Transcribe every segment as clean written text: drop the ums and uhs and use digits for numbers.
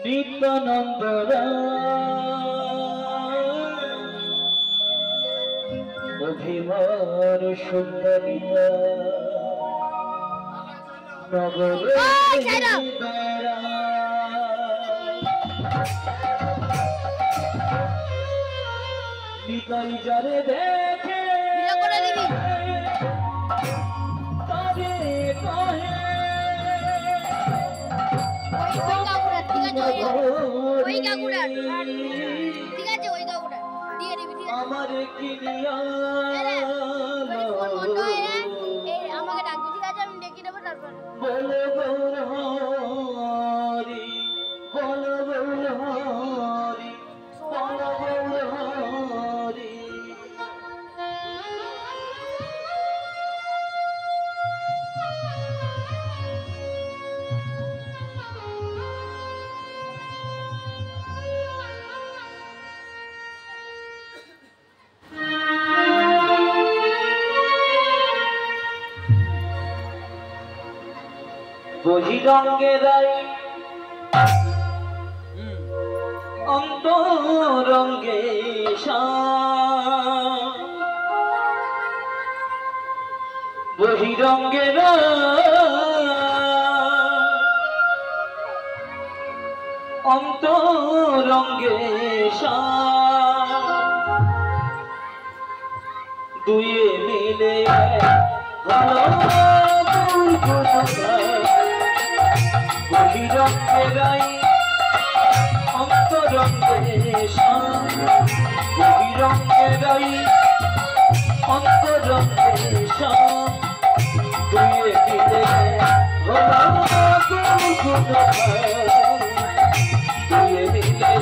नित्यानंद अभिमान सुंदरिता नगर निकाई जारे देखे আমারে কিনিয়া আমাকে ডাকবি ঠিক আছে আমি ডেকে দেব তারপর বলো গৌরহরি বলো গৌরহরি বলো গৌরহরি বহিরঙ্গেরাই অন্তরঙ্গে বহিরঙ্গেরা অন্তরঙ্গে দুয়ে মিলে ভালো বহিরঙ্গেরাই অন্তরঙ্গে বহিরঙ্গেরাই অন্তরঙ্গে দুয়ে মিলে দুয়ে মিলে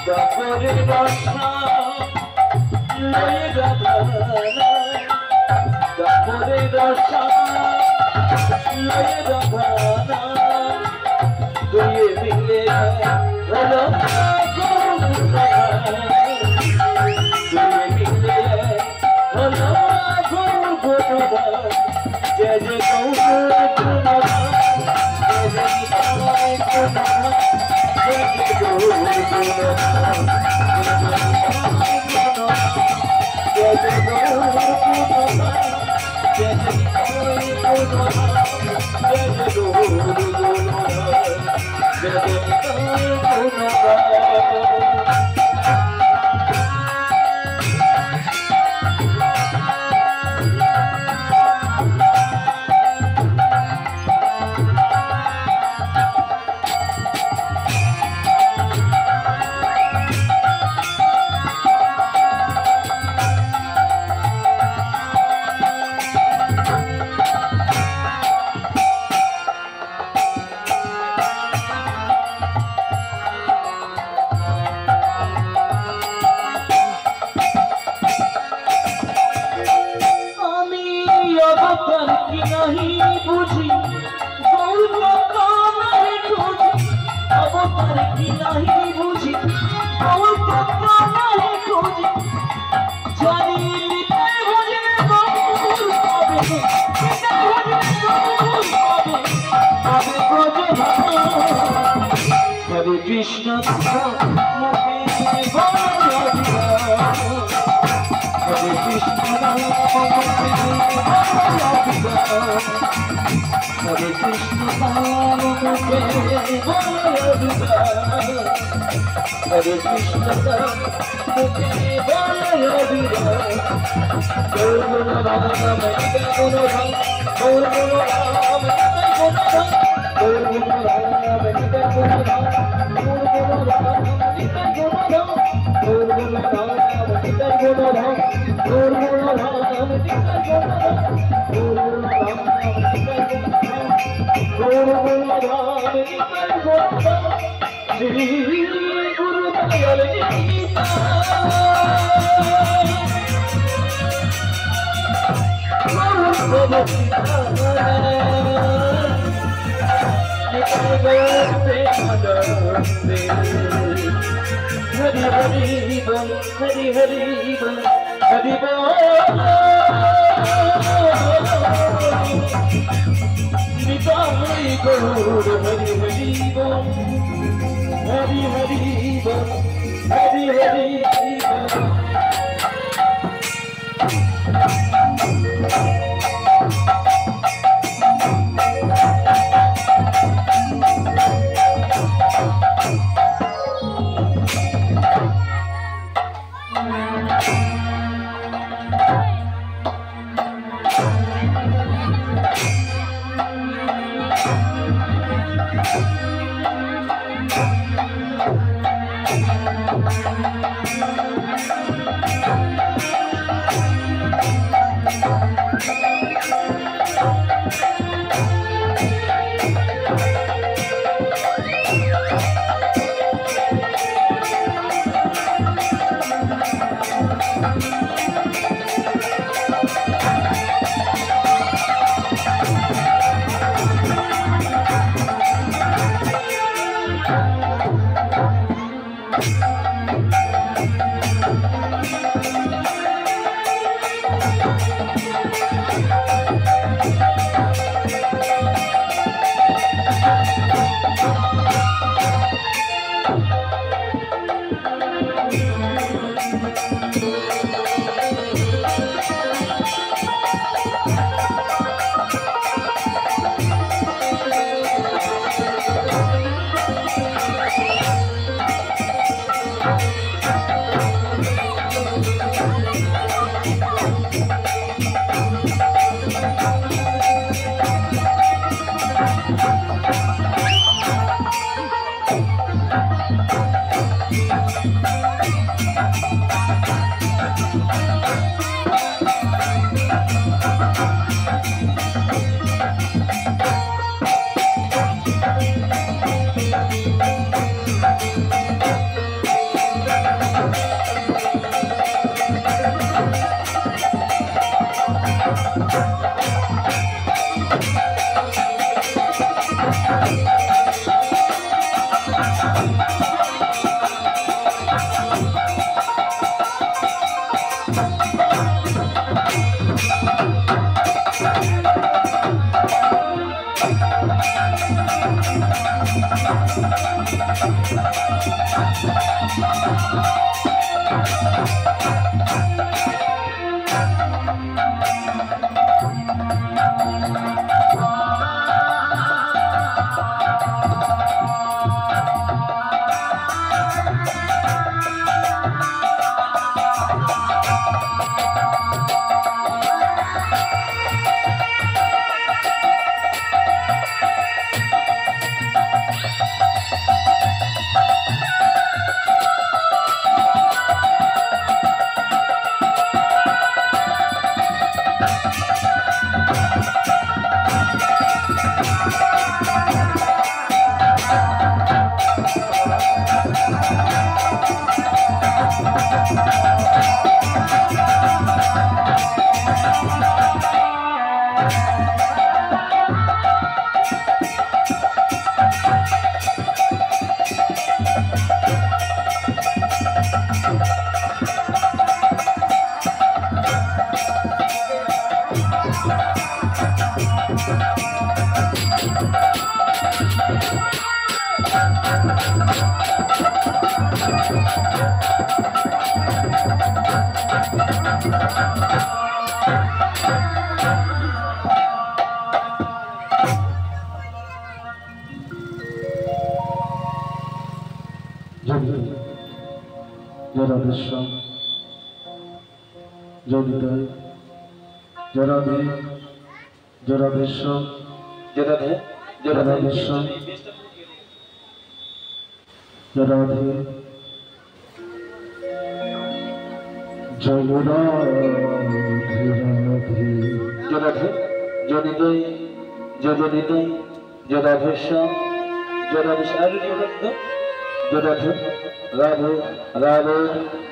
দপরে রসা লয়ে রাধানা দপরে রসা লয়ে রাধানা দুয়ে মিলে হলো দুয়ে মিলে হলো জয় জয় Hare Krishna Hare Krishna Hare Krishna Hare Krishna Hare आनंदे हरि हरि बोल हरि हरि बोल हरि बोल निताई गौर हरि हरि बोल हरि हरि बोल हरि हरि बोल जराधेश्वम जनिताय जराधे जराधेश्वम जराधे जराधेश्वम जराधे जराधे जनिताय जनिताय जराधेश्वम जराधेश्वम जराधे राधे राधे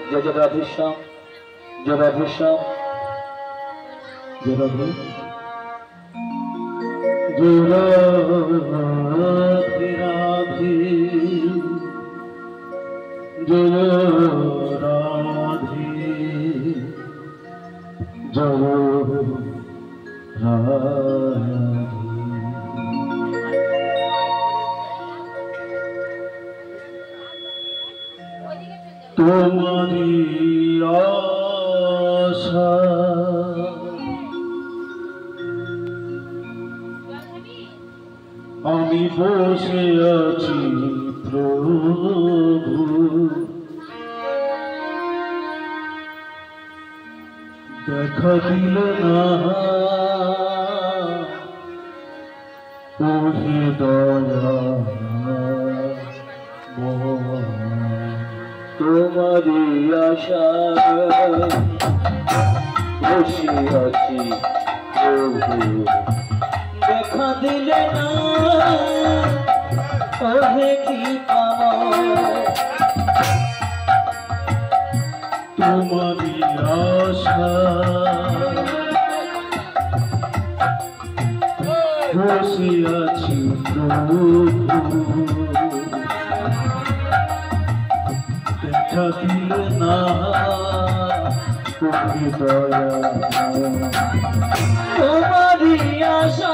जय जगदीश्वम जगदीश्वम जराधे जराधे राधे তোমারি আশা আমি বসে আছি প্রভু দেখা দিল না ওহে দয়া তোমারি আশায় বসে আছি প্রভু দেখা দিলে না ওহে কি তোমারি আশা বসে আছি প্রভু দেখা দিলে না তুমি দয়া তোমারি আশা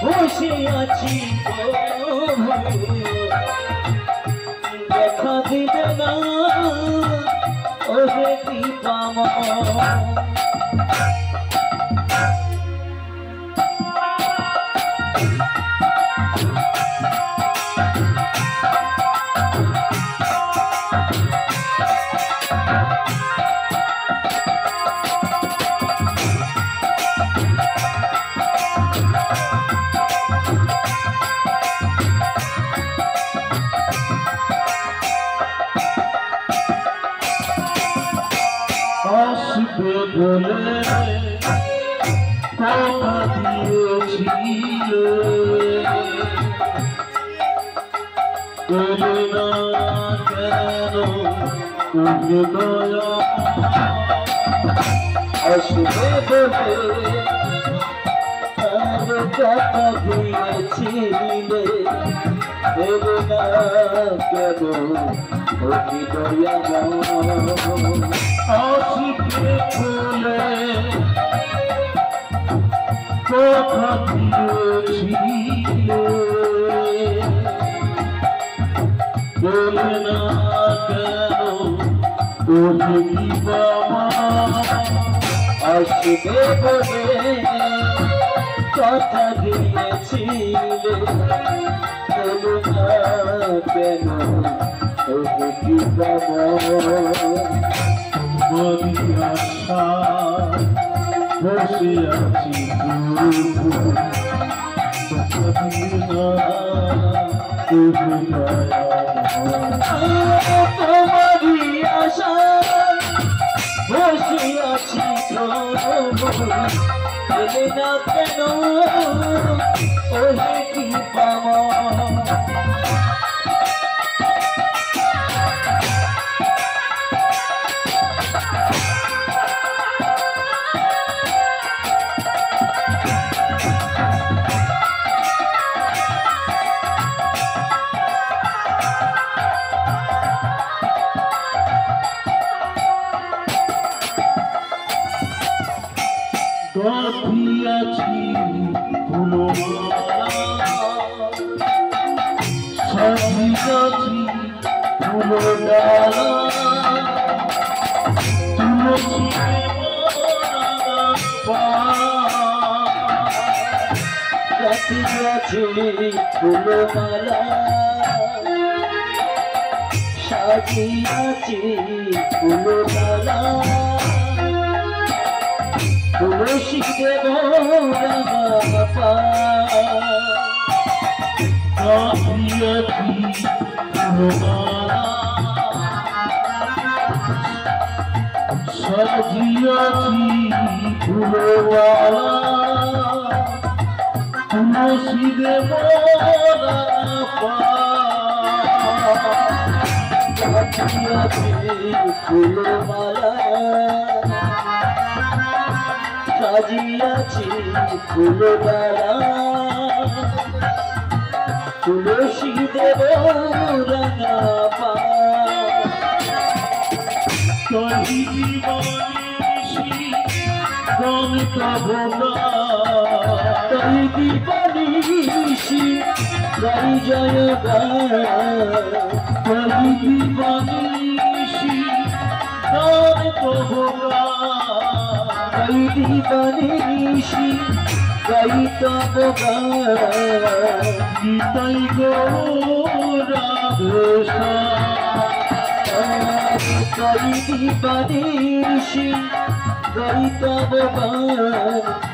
বসে আছি দেখা দিলে না ওহে কি পাবো আসবে বলে কথা দিয়েছিলে এলে না কেন তুমি দয়া আসবে বলে কথা দিয়েছিলে এলে না কেন ওকে দয়া আসবে বলে কথা দিয়েছিলে বলে না কেন ওহে কি বাবা আসবে বলে কথা দিয়েছিলে বলো না কেন ওকে কি পাবো তোমারি আশা বসে আছি প্রভু দেখা দিলে না তুমি দয়া তোমারি আশা বসে আছি প্রভু এলে না কেন ওহে কি পাবো গাঁথিয়াছি ফুলমালা সাজিয়াছি ফুলডালা তুলসী গাঁথিয়াছি ফুলমালা সাজিয়াছি ফুলমালা তুলসী দেব গাঁথিয়াছি ফুলমালা সাজিয়াছি ফুলওয়ালা তুলসী দেব গাঁথিয়াছি ফুলমালা সাজিয়াছি ফুলমালা তুলসী দেব রাঙা পা কহিবি মনীষী গণিত ভোলা কহিবি নিশি গাই জয় কলিতি বানিশি গান তব গাই দিবানি নিশি গাই তব গীতাই গৌরাধেশা গাই দিবানি নিশি গাই তব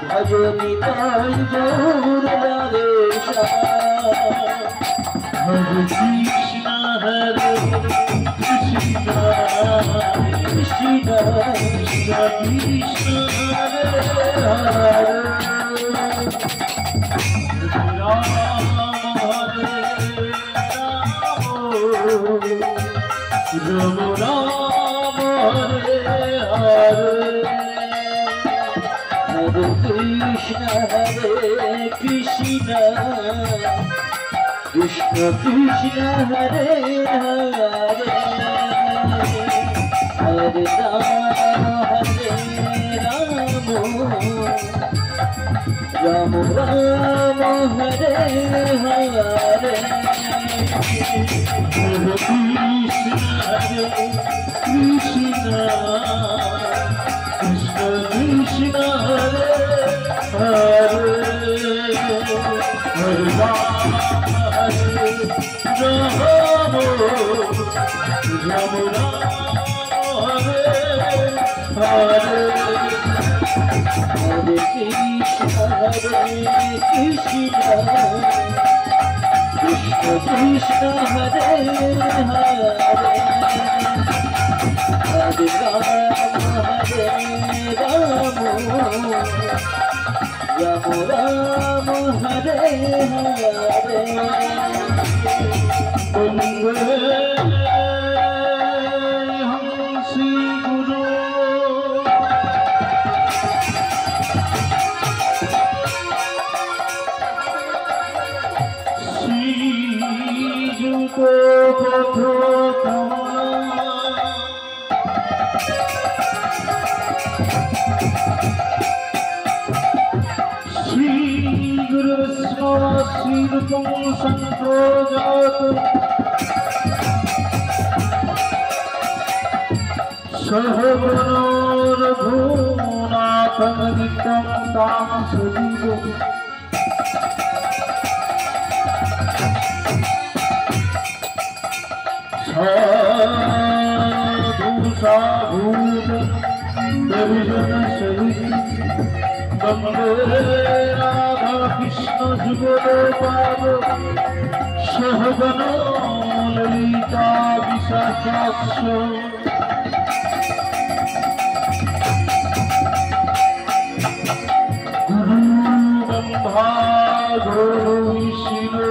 ভজনি তাই গৌর রাধেশা হরে কৃষ্ণ হরে কৃষ্ণ কৃষ্ণ কৃষ্ণ কৃষ্ণ হরে হরে রাম হরে Ram Ram Hare Hare Hare Krishna Hare Krishna Krishna Krishna Hare Hare Hare Rama Rama Hare Hare Hare Krishna Hare Krishna Krishna Krishna Hare Hare Hare Rama Hare Rama Rama Rama Hare Hare Hare Krishna Hare Krishna Krishna Krishna Hare Hare Hare Rama Rama Rama Hare Hare Hansi Guru Juto Shri Guru Vishnu Shri Rupam Sankrojat Sahavanor Bhunatham Nitam Tam Sudivo Sadhu Sadhut Davijan Sahit Bande Radha Krishna Jugolopad Sahavana Lalita Visakasya Guru Gandha Guru Vishnu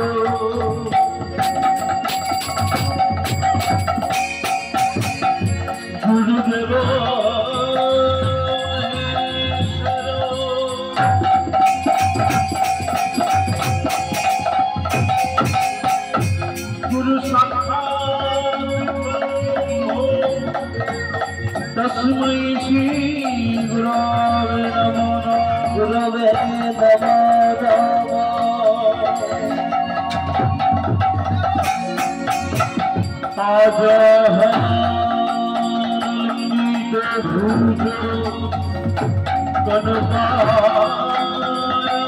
Gurudeva Guru Sakshat Tasmai Shri Gurave Namo Gurave Namo Namo Ajahana Bhujo Kanakaya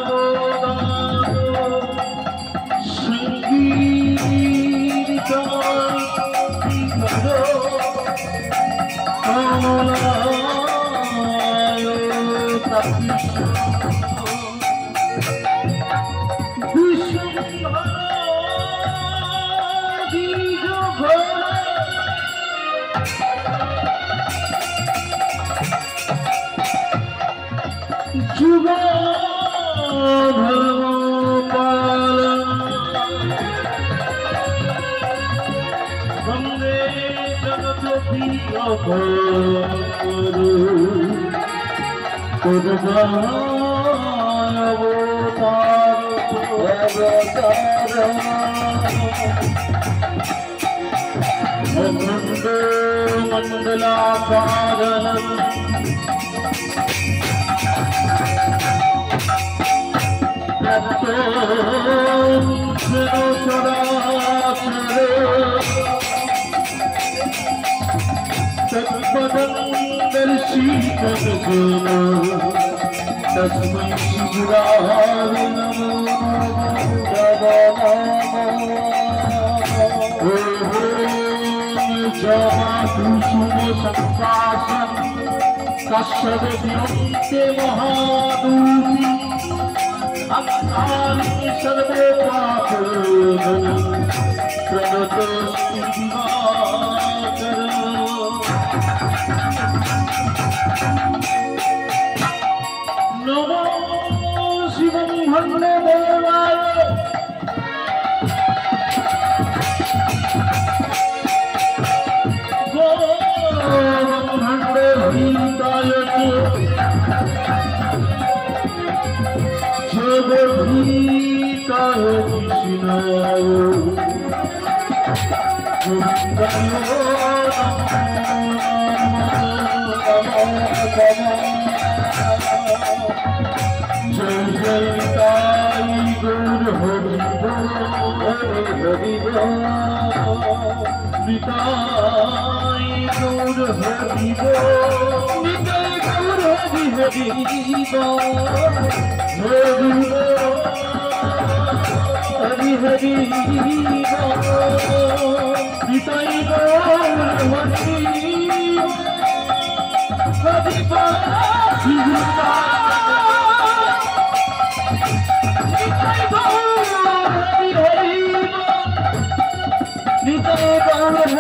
Vodano Sangirikari Karo Kamalayo Tapisho Vishwamhara Dijo Bhara Juga Dharma Palana Vande Janapati Guru Kudgaya Avotara Vande Mandala तस्मै शिवराय नमो कुसुम संकाशं कश्यप विरन्ते महादूति अकाले सर्वे पापोदनं प्रणतोऽस्ति दिवाकरः। नमो शिवं भण्डे देवाय भीताय जगभीताय कृष्णाय जय जयताय गौर हरि निताय गौर हरि निताय गौर हरि हरि हरि हरि निताय गौर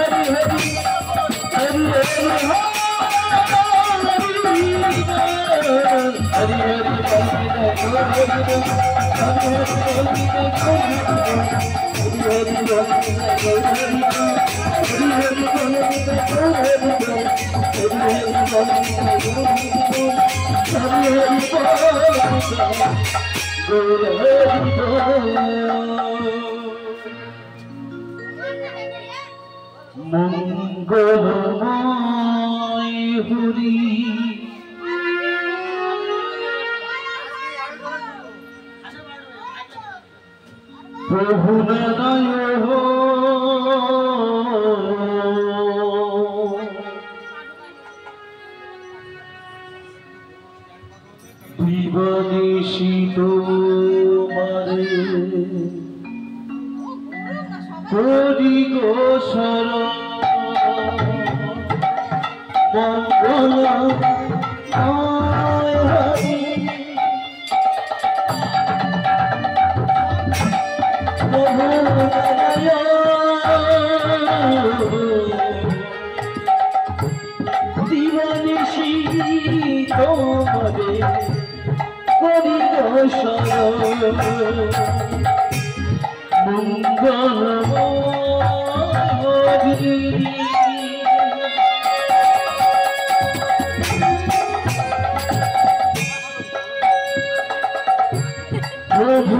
हरि हरि मंगलमय हरि प्रभु नय हो दिवानिशी तुम्हारे करी गो शरण दिवानिशी तुम्हारे करी गो शरण प्रभु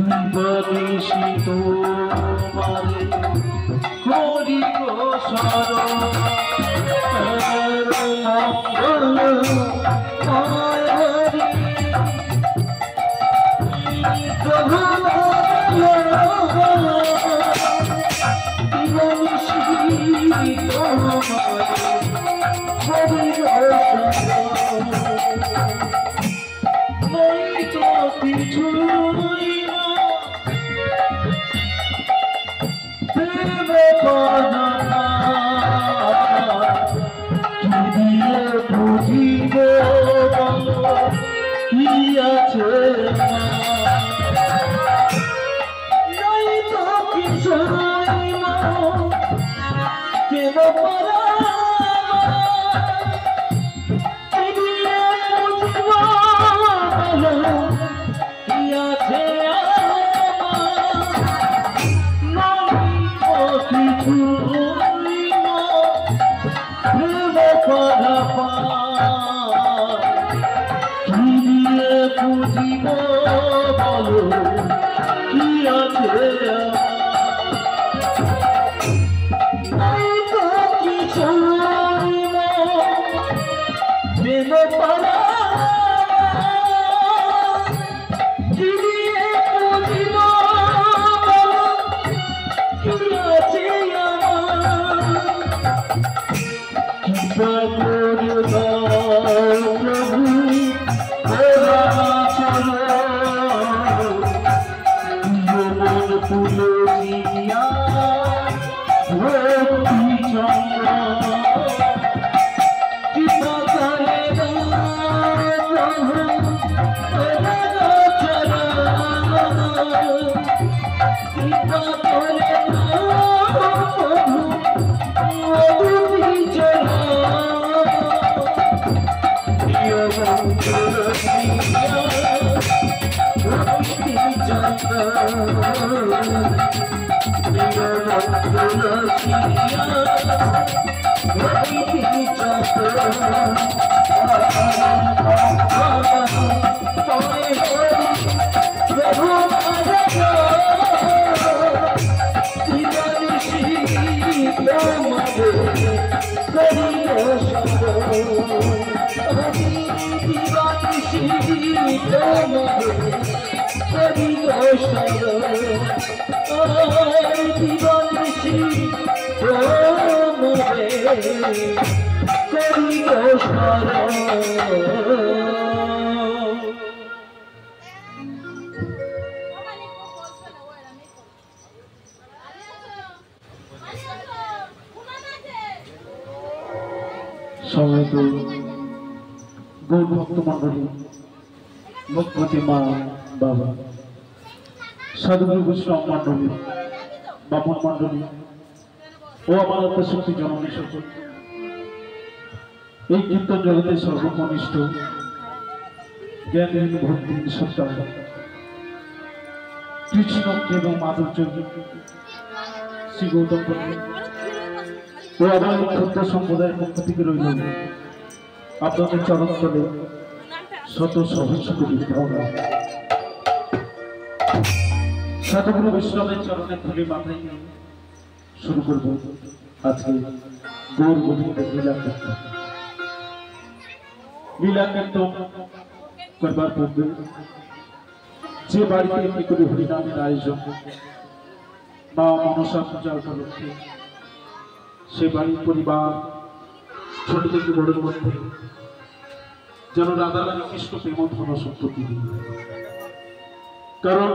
दिवानिशी तुम्हारे करी गो शरण সমবেত গৌর ভক্ত মন্ডলী, মুখ্যমন্ত্রী মা বাবা, সাধুগুরু বৈষ্ণব মন্ডলী, বামন মন্ডলী ও আমার আত্মশক্তি জননী সকল, এই কীর্তন জগতের সর্বকনিষ্ঠ জ্ঞানহীন ভক্তিহীন সত্তা কৃষ্ণ এবং মাধুর্য শ্রী গৌতম ও আমার ক্ষুদ্র সম্প্রদায়ের পক্ষ থেকে রইল আপনাদের চরণতলে শত সহস্র কোটি প্রণাম। সাধুগুরু বৈষ্ণবের চরণে ধুলি মাথায় নিয়ে শুরু করব আজকে গৌর গোবিন্দের লীলা কীর্তন। লীলা কীর্তন করবার পূর্বে যে বাড়িতে একটি করে হরিনামের আয়োজন বা মনসা পূজা উপলক্ষে সে বাড়ির পরিবার ছোট থেকে বড়ের মধ্যে যেন রাধা রানী কৃষ্ণ প্রেম ধন সম্পত্তি দিন। কারণ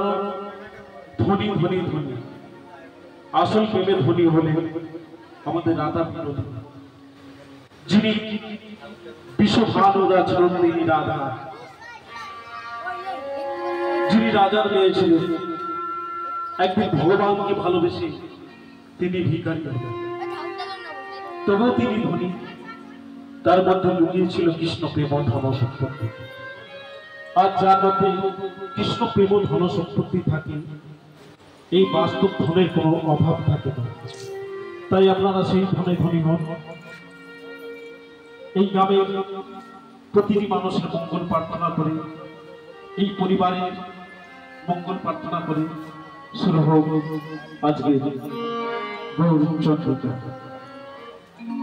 ধনী ধনী ধনী আসল প্রেমে ধনী হলে আমাদের রাধা বিনোদী, যিনি বিশ্বভানুরাচরণ তিনি রাধা, যিনি রাজার মেয়ে ছিলেন, একদিন ভগবানকে ভালোবেসে তিনি ভিখারি হলেন, তবুও তিনি ধনী। তার মধ্যে লুকিয়েছিল কৃষ্ণ প্রেম ধন সম্পত্তি। আর যার মধ্যে কৃষ্ণ প্রেম ধন সম্পত্তি থাকে, এই বাস্তব ধনের কোনো অভাব থাকে না। তাই আপনারা সেই ধনে ধনী হন। এই গ্রামে প্রতিটি মানুষের মঙ্গল প্রার্থনা করে, এই পরিবারের মঙ্গল প্রার্থনা করে শুরু হোক আজকে গৌরচন্দ্র।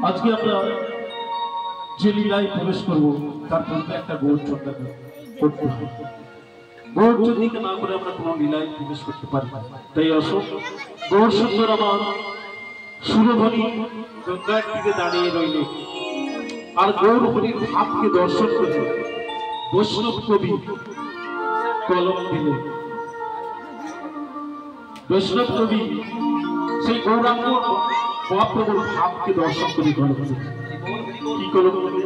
আজকে আমরা যে লীলায় প্রবেশ করবো তার পূর্বে একটা গৌরচন্দ্র করতে হবে। গৌরচন্দ্রকে না করে আমরা কোনো লীলায় প্রবেশ করতে পারি না। তাই আসো, গৌর সুন্দর আমার সুরধ্বনি গঙ্গার তীরে দাঁড়িয়ে রইল, আর গৌর হরির ভাবকে দর্শন করে বৈষ্ণব কবি কলম দিলে। বৈষ্ণব কবি সেই গৌরাঙ্গ মহাপ্রভুর ভাবকে দর্শন করে কলম দিলে। কি কলম দিলে?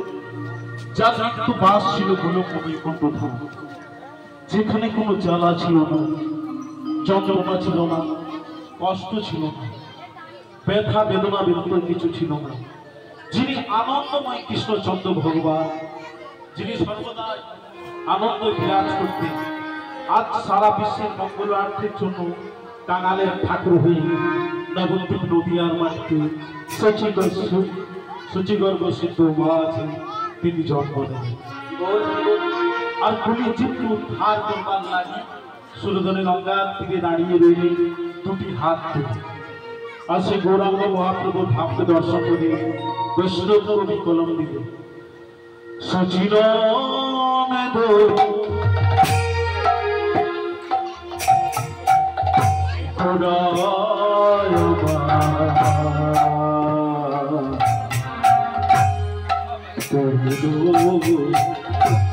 যার মৃত্যু বাস ছিল গোলক বৈকুণ্ঠ ধাম, যেখানে কোনো জ্বালা ছিল না, যন্ত্রণা ছিল না, কষ্ট ছিল না, ব্যথা বেদনা বেদনা কিছু ছিল না। যিনি আনন্দময় কৃষ্ণচন্দ্র ভগবান, যিনি সর্বদা আনন্দ বিরাজ করতেন, আজ সারা বিশ্বের মঙ্গলার্থের জন্য কাঙালের ঠাকুর হয়ে নবদ্বীপ নদীয়ার মাটিতে সচিগর্ভ সিদ্ধ আছে তিনি জন্ম নেন। আর কবি চিত্র উদ্ধার করবার লাগে সুরধনে গঙ্গার তীরে দাঁড়িয়ে রইলেন দুটি হাত তুলে। আর সে গৌরাঙ্গ মহাপ্রভুর ভাবকে দর্শন করে বৈষ্ণব কবি কলম দিলে। সচির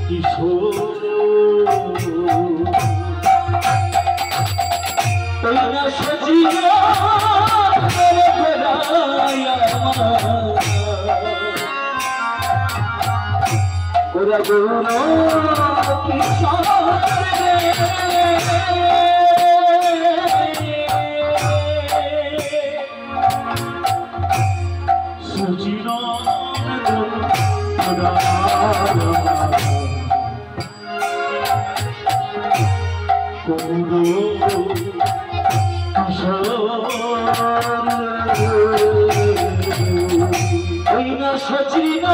কিশোর সচির ওরা গৌর কিশোর সুচির ওই না সচিন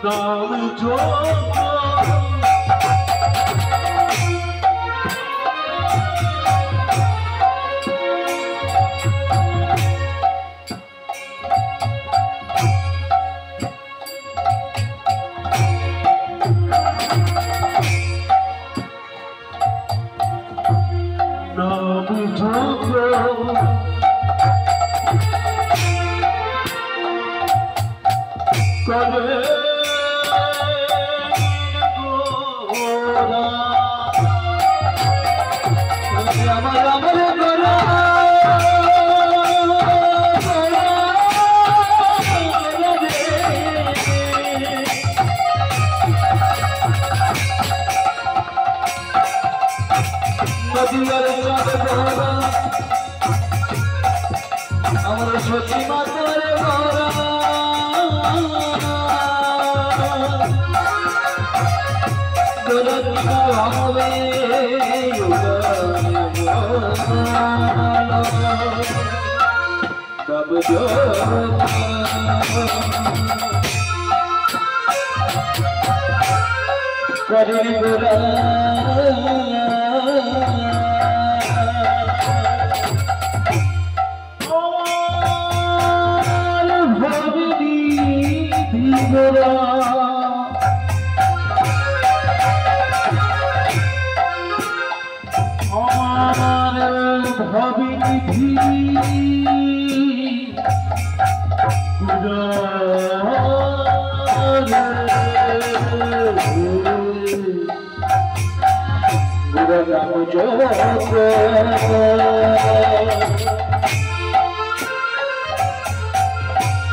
নাম যোগ আমার সচি মাতার হবে তব করি গোরা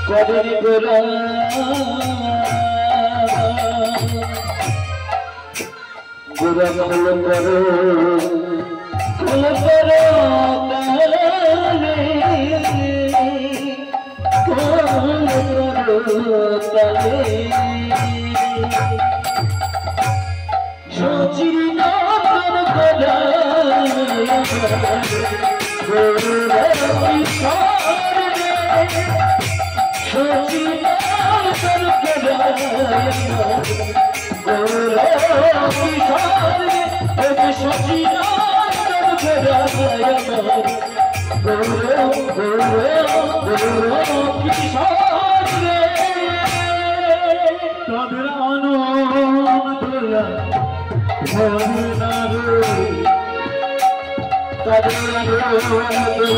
কদরি গোরা গোরা খোল করো সচির নাম গোরা তাদের আনন্দ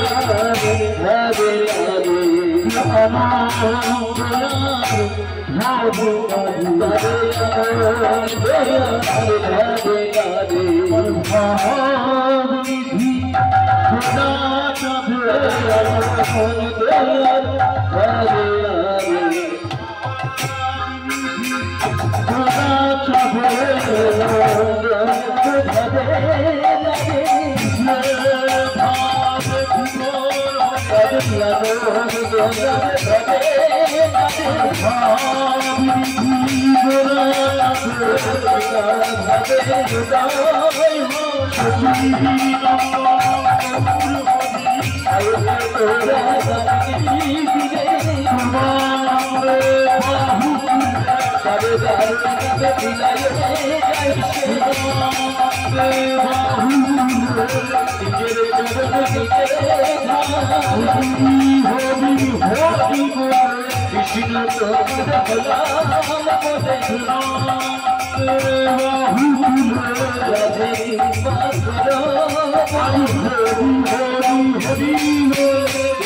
Hare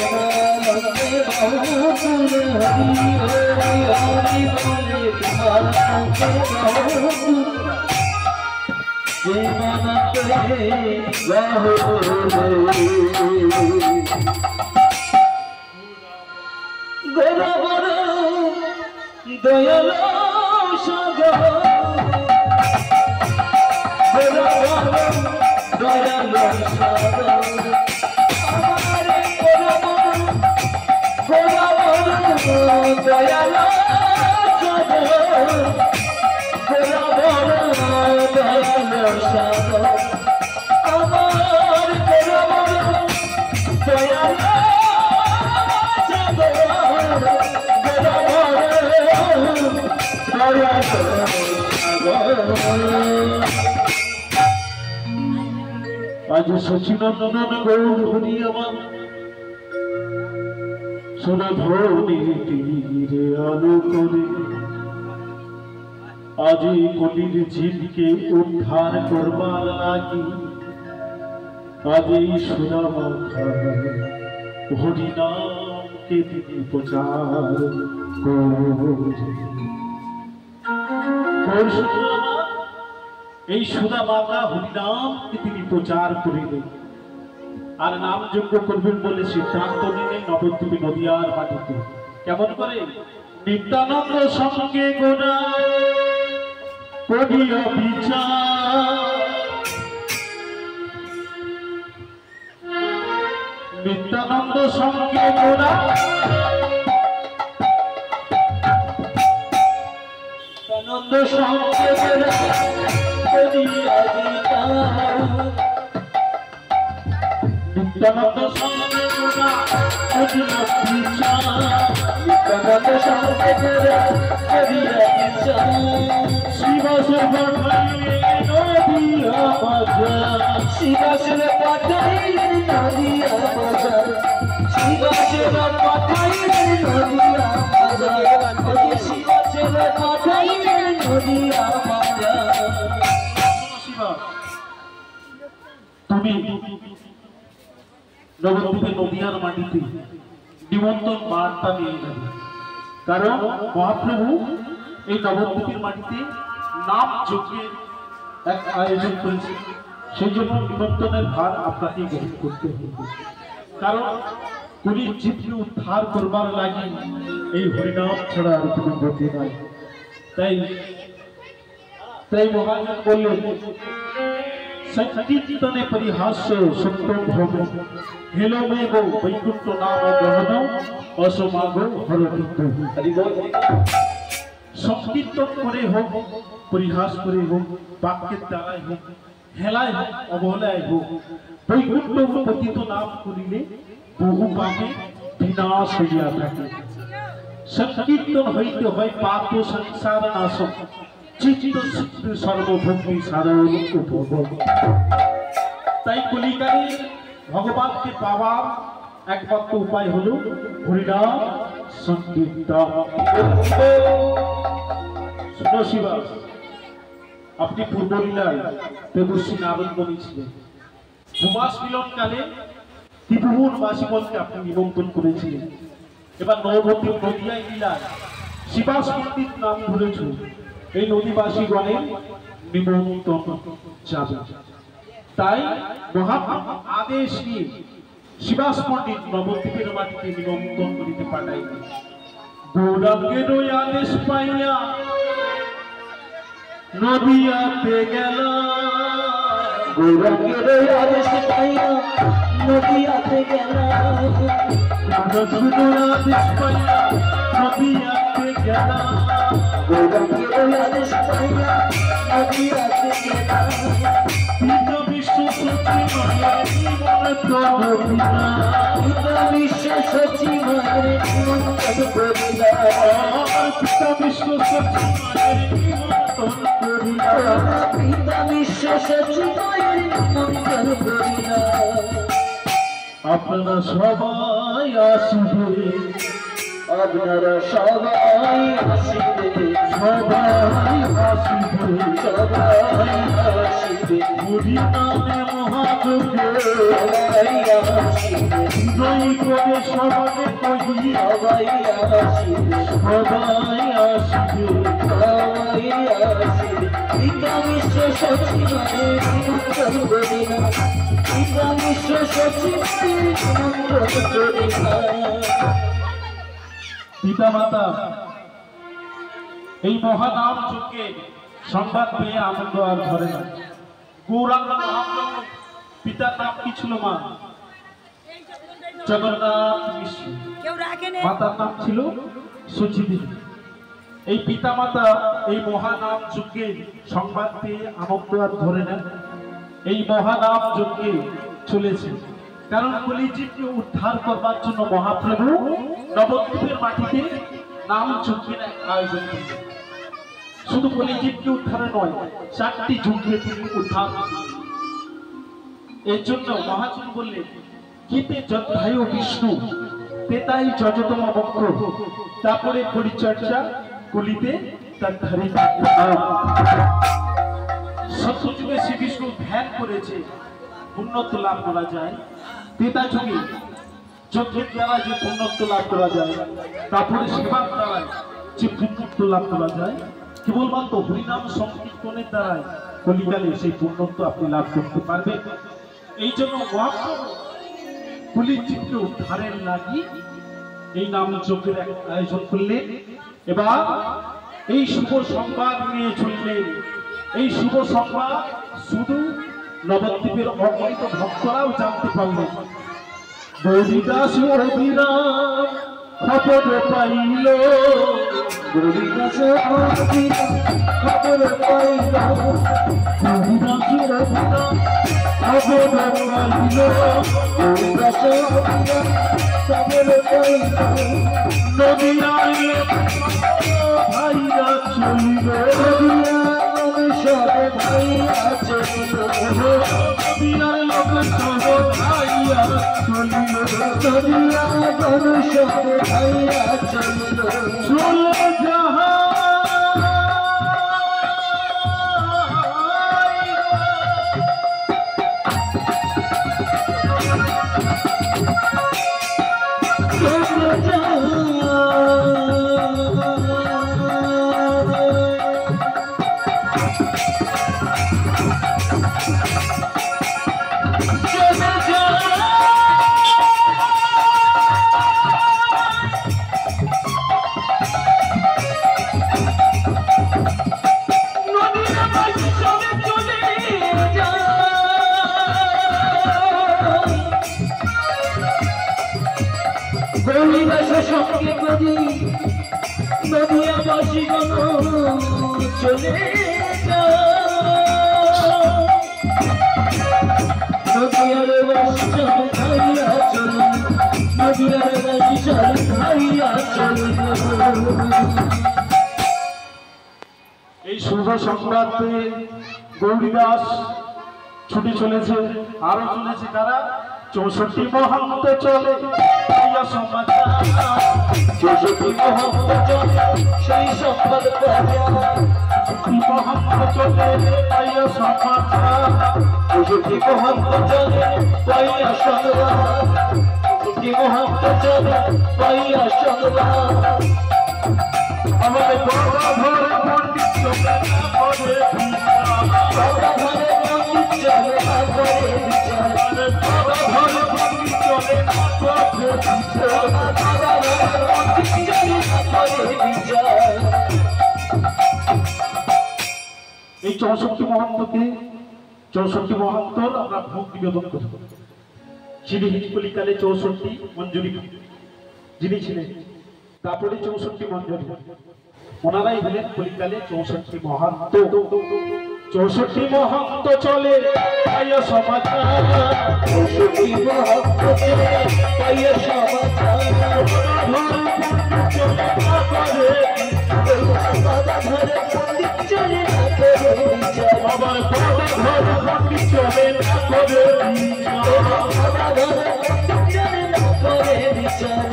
দয়াল সাগর দয়াল সাগর আমারে দয়াল সাগর দয়াল সাগর আমার দয়াল আজ সচিনন্দন গৌর হরি আমার সোনাধনী তীরে আলো করে আজ এই কলির জীবকে উদ্ধার করবার লাগি আজ এই সোনামাখা হরিনামকে তিনি প্রচার এই সুদা মাতা হরিনামকে তিনি প্রচার করিলেন আর নাম যজ্ঞ করবেন বলে সিদ্ধান্ত নিলেন নবদ্বীপে নদিয়ার মাটিতে। কেমন করে? নিত্যানন্দ সঙ্গে গোনা করিয়া বিচার, নিত্যানন্দ সঙ্গে গোনা আনন্দ সঙ্গে নিত্যানন্দ সঙ্গে নিত্যানন্দ সঙ্গে শিবাসের নদিয়া বাজার শিবাসের পাঠাইলেন নদিয়া বাজার শিবাসের পাঠাইলেন নদিয়া বাজার শিবাসের পাঠাইলেন নদিয়া বাজার। তুমি নবদ্বীপে নদিয়ার মাটিতে নিমন্ত্রণ বার্তা নিয়ে যাবে, কারণ মহাপ্রভু এই নবদ্বীপের মাটিতে নাম যজ্ঞের এক আয়োজন করেছে। সেই জন্য নিমন্ত্রণের ভার আপনাকে গ্রহণ করতে হবে, কারণ কলির জীবকে উদ্ধার করবার লাগি এই হরিনাম ছাড়া আর কোনো গতি নাই। তাই মহাজন বললেন, সংকীর্তনে পরিহাস্য সত্যম ভব হেলো মেঘ বৈকুণ্ঠ নাম গ্রহণ অসমাগ হরকিত। সংকীর্তন করে হোক, পরিহাস করে হোক, বাক্যের দ্বারাই হোক, হেলায় হোক, অবহেলায় হোক, বৈকুণ্ঠ পতিত নাম করিলে বহু পাপে বিনাশ হইয়া থাকে। সংকীর্তন হইতে হয় পাপ সংসার নাশক, চিত্ত সিদ্ধ সর্বভক্তি সাধন উপভোগ। তাই কলিকালে ভগবানকে পাওয়ার একমাত্র উপায় হলো হরিনাম সংকীর্তন। আপনি পূর্বলীলায় দেবশ্রী নারদমণি ছিলেন। ভূমাস মিলনকালে ত্রিভুবন বাসীগণকে আপনি নিমন্ত্রণ করেছিলেন। এবার নবদ্বীপ নদিয়ায় লীলায় শিবাস পণ্ডিত নাম ধরেছ, এই নদীবাসীগণের নিমন্ত্রণ যাবে। তাই মহাপ্রভু আদেশ নিয়ে শিবাস পণ্ডিত নবদ্বীপের মাটিতে নিমন্ত্রণ করিতে পাঠাইলেন। গৌরাঙ্গের ওই আদেশ পাইয়া নদিয়াতে গেল, গৌরাঙ্গের ওই আদেশ পাইয়া নদিয়াতে গেল, গৌরাঙ্গের আদেশ পাইয়া নদিয়াতে গেল, গৌরাঙ্গের ওই আদেশ পাইয়া নদিয়াতে গেল। পিতা বিশ্ব সচিবালয় পিতা বিশ্ব সচিবালয় নিমন্ত্রণ করিলা, পিতা বিশ্ব সচিবালয় নিমন্ত্রণ করিলা, পিতা বিশ্ব সচিবালয় নিমন্ত্রণ করিলা। আপনারা সবাই আসবে, আপনারা সবাই আসিবে, সবাই আসিবে, সবাই আসিবে, হরি নামে মহাযজ্ঞে সবাই আসিবে, জয় করে সবাই কহি সবাই আসিবে, সবাই আসিবে, সবাই আসিবে। পিতা বিশ্ব সচিবায় নিমন্ত্রণ করিনা, পিতা বিশ্ব সচিবায় নিমন্ত্রণ করিনা। পিতা মাতা এই মহানাম যজ্ঞে সংবাদ পেয়ে আনন্দ আর ধরে না। গৌরাঙ্গ মহাপ্রভু পিতার নাম কি ছিল মা? জগন্নাথ মিশ্র। মাতার নাম ছিল সুচিদেবী। এই পিতা মাতা এই মহানাম যজ্ঞে সংবাদ পেয়ে আনন্দ আর ধরে না। এই মহানাম যজ্ঞে চলেছে, কারণ কলিযুগকে উদ্ধার করবার জন্য মহাপ্রভু নবদ্বীপের মাটিতে নাম যজ্ঞের আয়োজন করেছেন। শুধু কলিযুগকে উদ্ধারে নয়, 4টি যুগে তিনি উদ্ধার করেছেন। এর জন্য মহাজন বললেন, গীতে যদ্ধায় বিষ্ণু তেতাই যজতম বক্র, তারপরে পরিচর্যা কলিতে তার ধারে সত্যযুগে শ্রী বিষ্ণু ধ্যান করেছে পুণ্যত্ব লাভ করা যায়। তেতা যুগে যজ্ঞের দ্বারা যে পুণ্যত্ব লাভ করা যায়, তারপরে সেবার দ্বারা যে পুণ্যত্ব লাভ করা যায়, কেবলমাত্র হরিনাম সংকীর্তনের দ্বারাই কলিকালে সেই পুণ্যত্ব আপনি লাভ করতে পারবেন। এই জন্য মহাপ্রভু কলিযুগকে উদ্ধারের লাগি এই নাম যজ্ঞের এক আয়োজন করলেন। এবার এই শুভ সংবাদ নিয়ে চললেন। এই শুভ সংবাদ শুধু নবদ্বীপের অগণিত ভক্তরাও জানতে পারলেন। গৌরীদাস অবিরাম খবর পাইল, গরিদাস অবিরাম খবর পাইল, গৌরীদাস অবিরাম খবর পাইল, গরিদাস অবিরাম খবর পাইল, নদিয়ায় ভাইরা চলিল, সব ভাইয়া চলিল, নদিয়ার লোক সব ভাইয়া চলিল, নদিয়া গরু সব ভাইয়া চলিল, চলে যাহা সঙ্গে করি নদিয়া বাসী গণ চলে নদিয়ার বাসী সব ভাইয়া চল, নদিয়ার বাসী সব ভাইয়া চল। এই শুভ সংবাদ পেয়ে গৌরীদাস ছুটি চলেছে। আরো চলেছে কারা? 64 মহন্ত চলে সমাচার, 64 মহন্ত চলে সেই সংবাদ মহন্ত চলে সমাচার, 64 মহন্ত চলে পাইয়া সংবাদ, 64 মহন্ত চলে পাইয়া সংবাদ। আমাদের বড় ঘরে পণ্ডিত চলে না করে বড় ঘরে পণ্ডিত চলে না করে বিচার, বড় ঘরে পণ্ডিত চলে না করে এই 64 মহন্তকে 64 মহন্তর আমরা ভোগ নিবেদন করি। যিনি কলিকালে 64 মঞ্জুরি যিনি ছিলেন, তারপরে 64 মঞ্জুরি, ওনারাই হলেন কলিকালে 64 মহন্ত। 64 মহন্ত চলে পাইয়া সমাচার, 64 মহন্ত চলে পাইয়া সমাচার, চলে না করে বাবা ঘরে পণ্ডিত চলে না করে বিচার, আবার ঘরে পণ্ডিত চলে না করে বাবা ঘরে পণ্ডিত চলে না করে বিচার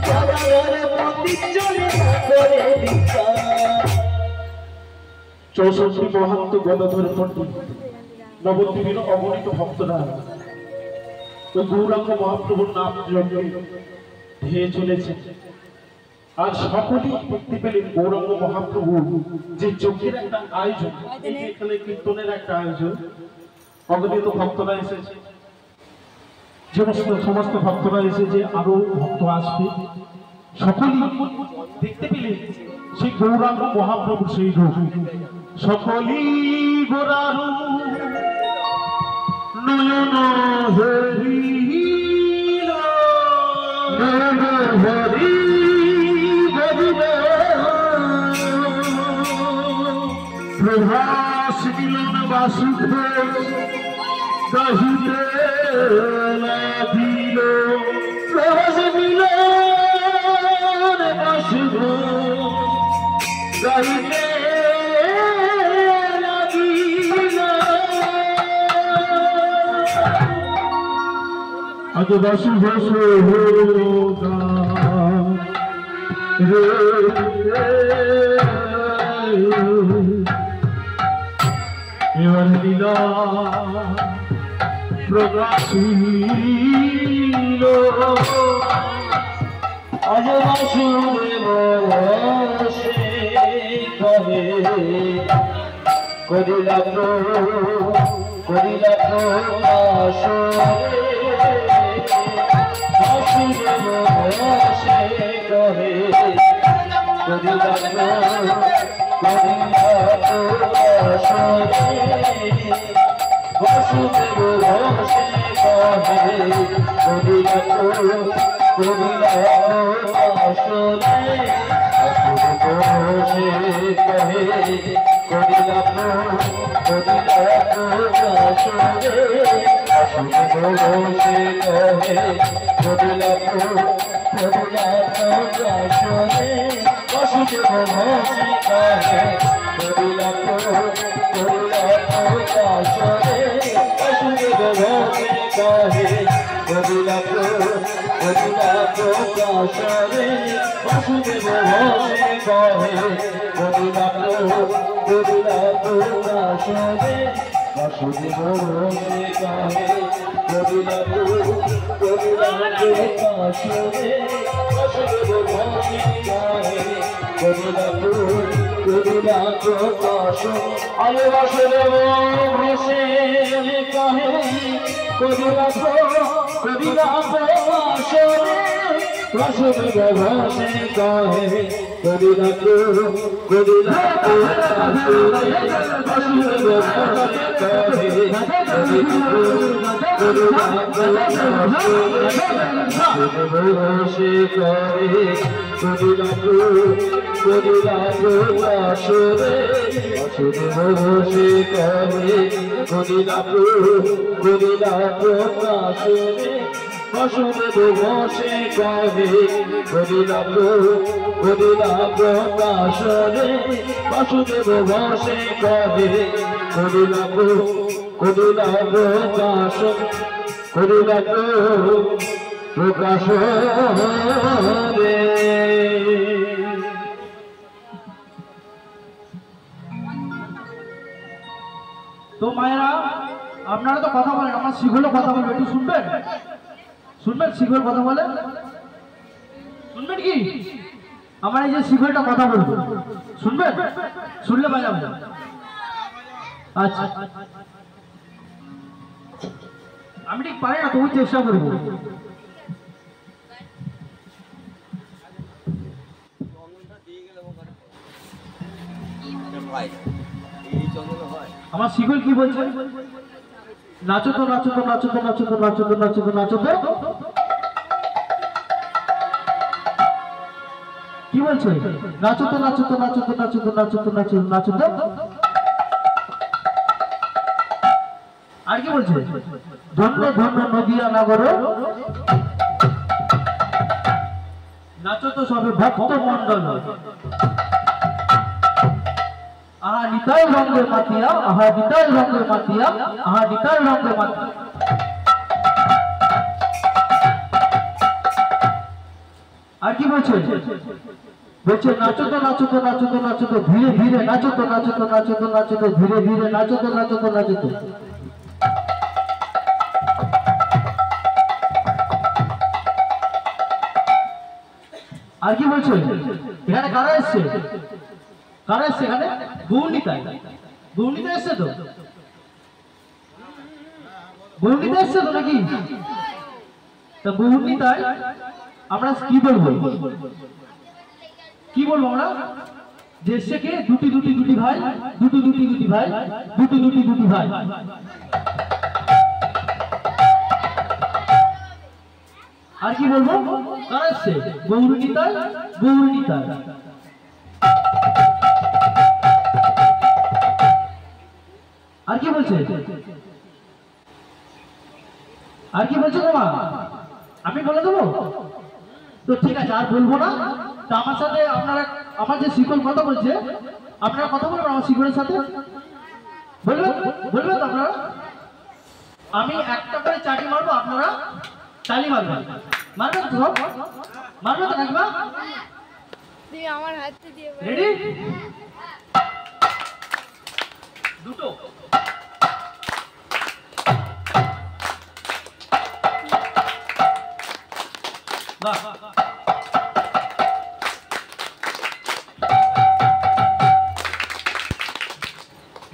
কারাগারে বন্দি চলে না করে বিচার 64 মহান্ত গদাধর পণ্ডিত নবদ্বীপের অগণিত ভক্তরা ওই গৌরাঙ্গ মহাপ্রভুর নাম জপে ধেয়ে চলেছে। আর সকলেই দেখতে পেলেন গৌরাঙ্গ মহাপ্রভু যে যজ্ঞের একটা আয়োজন, এখানে কীর্তনের একটা আয়োজন, অগণিত ভক্তরা এসেছে, সমস্ত ভক্তরা এসেছে, আরো ভক্ত আসবে। সকলেই দেখতে পেলেন সেই গৌরাঙ্গ মহাপ্রভু সেই রূপ, সকলেই গোরারু নয়ন হরিল নয়ন হরি হরিল প্রভাস মিলন বাসুদেব গাহিতে লাগিল প্রভাস মিলন বাসুদেব গাহিতে আজ বাসু ভাসু এবার লীলা প্রকাশিল আজ বাসুদেব সে কহে করিলা প্রকাশ বাসুদেব সে কহে করিলা প্রকাশ বাসুদেব সে কহে করিলা প্রকাশ কহে করিলা প্রকাশ আরে বাসুদেব ভসে কহে করিলা প্রকাশ বাসুদেব ভসে কহে করিলা বাসুদেব ভসে কহে করিলা প্রকাশ বাসুদেব ভসে কহে করিলা প্রকাশ বাসুদেব ভসে কহে করিলা প্রকাশ তো মায়েরা আপনারা তো কথা বলেন, আমার শিখলো কথা বলবে, একটু শুনবেন? শিখল কথা বলে শুনবেন কি? আমার এই যে শিখলটা কথা বলবো, শুনবেন? শুনলে বাজাবো। আচ্ছা আমি ঠিক পারি না, তবু চেষ্টা করবো। আমার শিখল কি বলছে? নাচো তো নাচো তো নাচো তো নাচো তো নাচো তো নাচো তো নাচো তো, কি বলছে? নাচো তো নাচো তো নাচো তো নাচো তো নাচো তো নাচো নাচো তো। আর কি বলছে? ধন্য ধন্য নদিয়া নগর নাচো তো সবে ভক্ত মন্ডল, আহা নিতাই রঙের মাতিয়া, আহা নিতাই রঙের মাতিয়া, আহা নিতাই রঙের মাতিয়া। আর কি বলছে? বলছে নাচো তো নাচো তো নাচো তো নাচো তো ধীরে ধীরে নাচো তো নাচো তো নাচো তো নাচো তো ধীরে ধীরে নাচো তো নাচো তো নাচো তো। আর কি বলছে? এখানে কারা এসছে? কারা এসছে এখানে? গৌরনীতায়, গৌরনীতা এসছে তো? গৌরনীতা এসছে তো নাকি? তা গৌরনীতায় আমরা কি বলবো? কি বলবো আমরা? যে এসছে কে? দুটি দুটি দুটি ভাই, দুটি দুটি দুটি ভাই, দুটি দুটি দুটি ভাই। আর কি বলবো? কারা এসছে? গৌরনীতায়, গৌরনীতায়। আর কি বলছে? আর কি বলছে তোমা? আমি বলে দেবো তো, ঠিক আছে আর বলবো না। তো আমার সাথে আপনারা, আমার যে শিকল কথা বলছে, আপনারা কথা বলবেন আমার শিকলের সাথে? বলবেন? বলবেন তো আপনারা? আমি একটা করে চাটি মারবো, আপনারা তালি মারবেন। মারবেন তো সব? মারবেন তো নাকি? তুই আমার হাতে দিয়ে রেডি? দুটো। বাহ,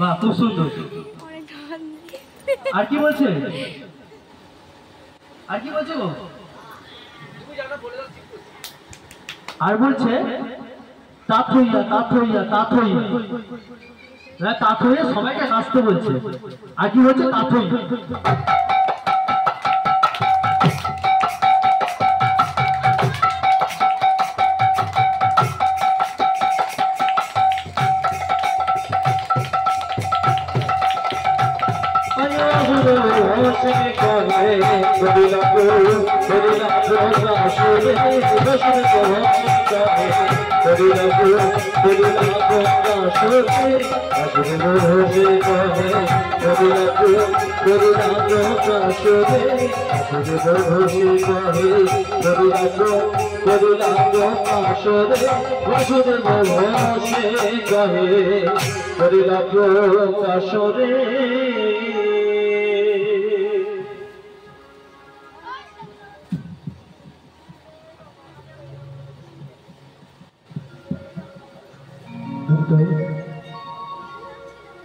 বাহ, খুব সুন্দর। আর কি বলছে? আর কি বলছে গো? আর বলছে তাঁত হইয়া, তাঁত হইয়া, তাঁত হইয়া, তাঁত হয়ে সবাইকে নাচতে বলছে। আর কি বলছে? তাঁত হইয়া।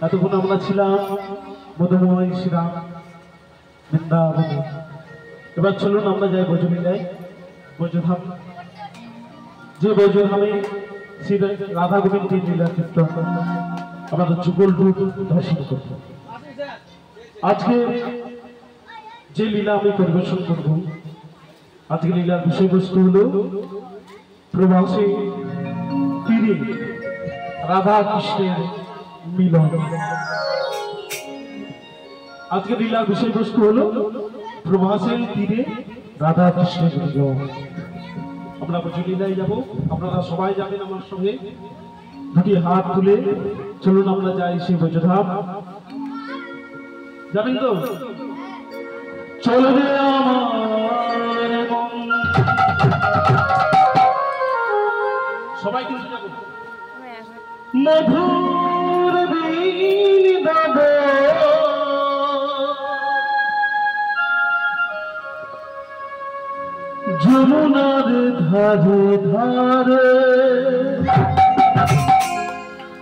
এতক্ষণ আমরা ছিলাম মধুময় শ্রীরাম বৃন্দাবনে। এবার চলুন আমরা যাই ব্রজলীলায়, ব্রজধাম। যে ব্রজধামে শ্রী রাধা গোবিন্দের লীলা কীর্তন আমাদের যুগল রূপ দর্শন করব। আজকে যে লীলা আমি পরিবেশন করব, আজকে লীলার বিষয়বস্তু হল প্রবাসী তীরে রাধা কৃষ্ণের মিলন। আজকে লীলার বিষয়বস্তু হলো প্রবাসের তীরে রাধা কৃষ্ণের মিলন। আমরা ব্রজলীলায় যাব, আপনারা সবাই যাবেন আমার সঙ্গে। দুটি হাত তুলে চলুন আমরা যাই সেই ব্রজধাম। যাবেন তো? চলবে আমার মন। সবাই কিন্তু যাবো। মধুর বীণ দাব যমুনার ধারে ধারে,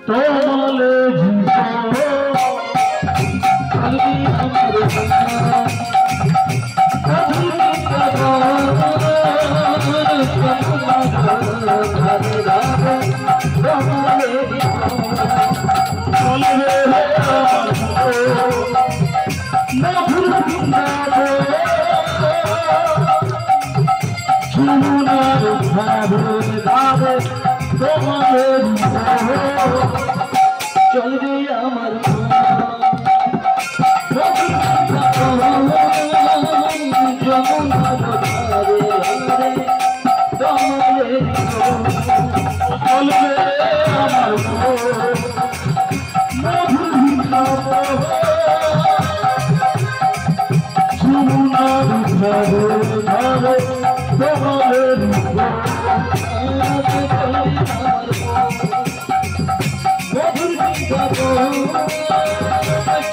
তলে চলবে আমার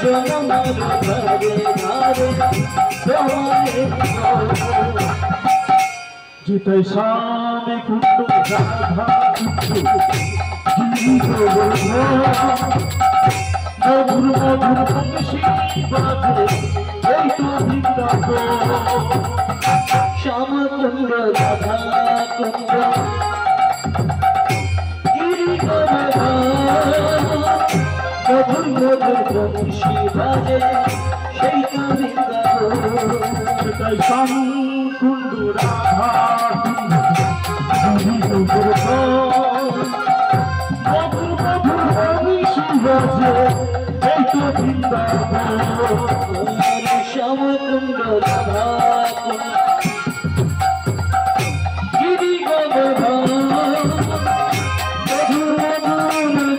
জনমর ঘরে ঘরে তোমারে জিতাই সামে কুণ্ড রাধা মধুর মধুর বংশী বাজে এই তো বৃন্দাবন শ্যাম কুণ্ড রাধা কুণ্ড গিরি মধুর মধুর বংশী বাজে সেই তো বৃন্দাবন জিতাই সাম কুণ্ড রাধা কুণ্ড মধুর মধুর বংশী বাজে এই তো বৃন্দাবন শ্যাম কুণ্ড রাধা কুণ্ড গিরি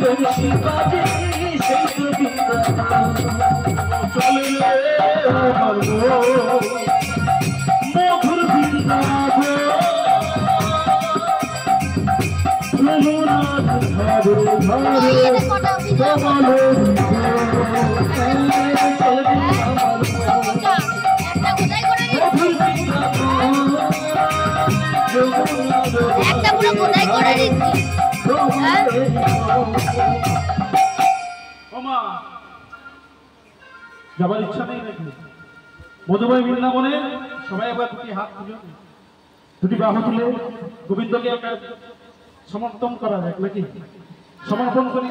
বংশী বাজে সেই তো বৃন্দাবন চলে আমার মধুর বৃন্দাবন যমুনার ধারে ধারে কটা অফিস কমলে একটা পুরো কোথায় করে দিচ্ছি ওমা যাবার ইচ্ছা নেই নাকি মধুময় বৃন্দাবনে সবাই একবার দুটি হাত তুলে দুটি বাহু তুলে গোবিন্দকে একটা সমর্পণ করা যাক নাকি সমর্পণ করি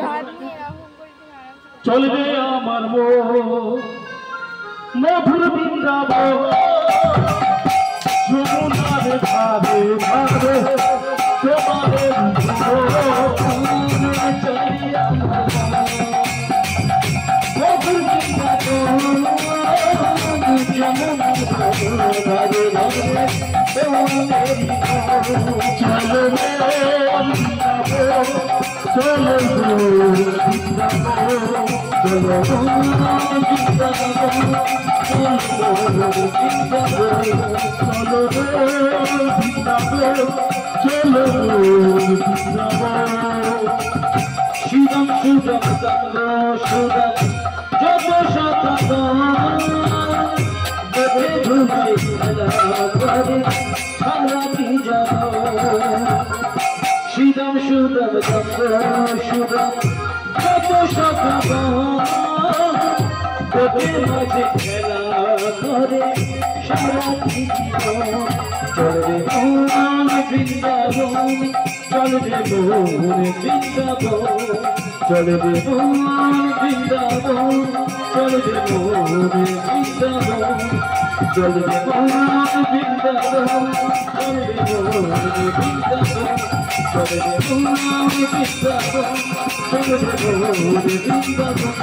চলবে আমার মধুর বৃন্দাবন যমুনার ধারে ধারে তোমারে শিবম সুদম চন্দ্র সুদম যত শত গতে ধুমাই খেলা করে সারাটি যাব শিবম সুদম চন্দ্র সুদম যত শত গতে মাঝে খেলা করে সারাটি জীবন চলবে মন বৃন্দাবন চলবে মন বৃন্দাবন চলবে মন বৃন্দাবন চলবে মন বৃন্দাবন চলবে মন বৃন্দাবন চলবে মন বৃন্দাবন চলবে মন বৃন্দাবন চলবে মন বৃন্দাবন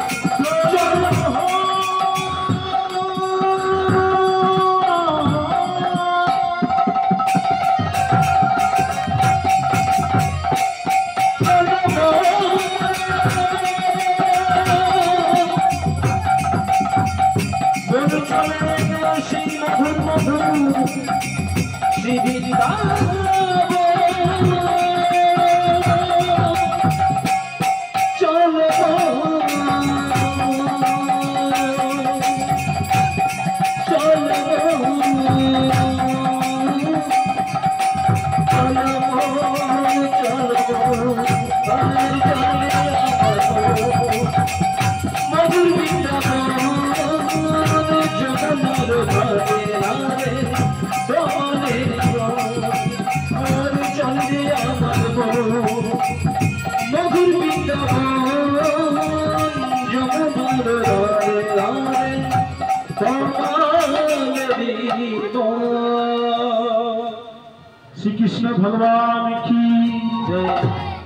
श्री कृष्ण भगवान की जय,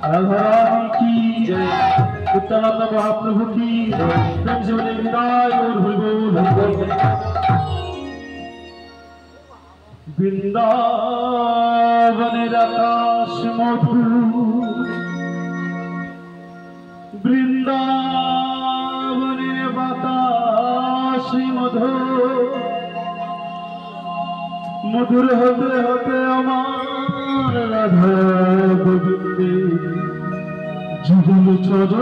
राधा रानी की जय, उत्तरानंद महाप्रभु की प्रेम से बोले विदाई और वृंदावनेर आकाश मधुर বৃন্দাবনের বাতাস মধুর মধুর হতে হতে আমার রাধা গোবিন্দে যুগল চর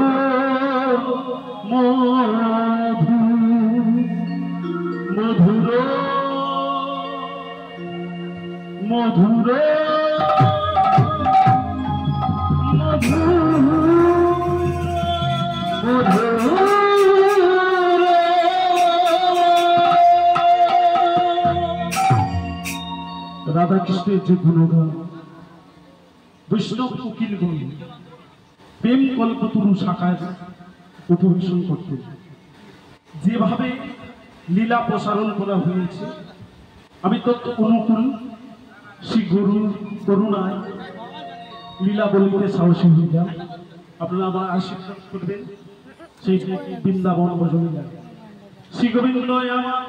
মধু মধুর মধুর রাধা কৃষ্ণের যে গুণগান, বৈষ্ণব উকিল গুণ, প্রেম কল্পতরু শাখায় উপবেশন করতেন। যেভাবে লীলা প্রসারণ করা হয়েছে, আমি তত অনুকূল শ্রী গুরুর করুণায় লীলা বলিতে সাহসী হইলাম। আপনারা আমার আশীর্বাদ করবেন। সেই বৃন্দাবন ভজনীলা শ্রী গোবিন্দ আমার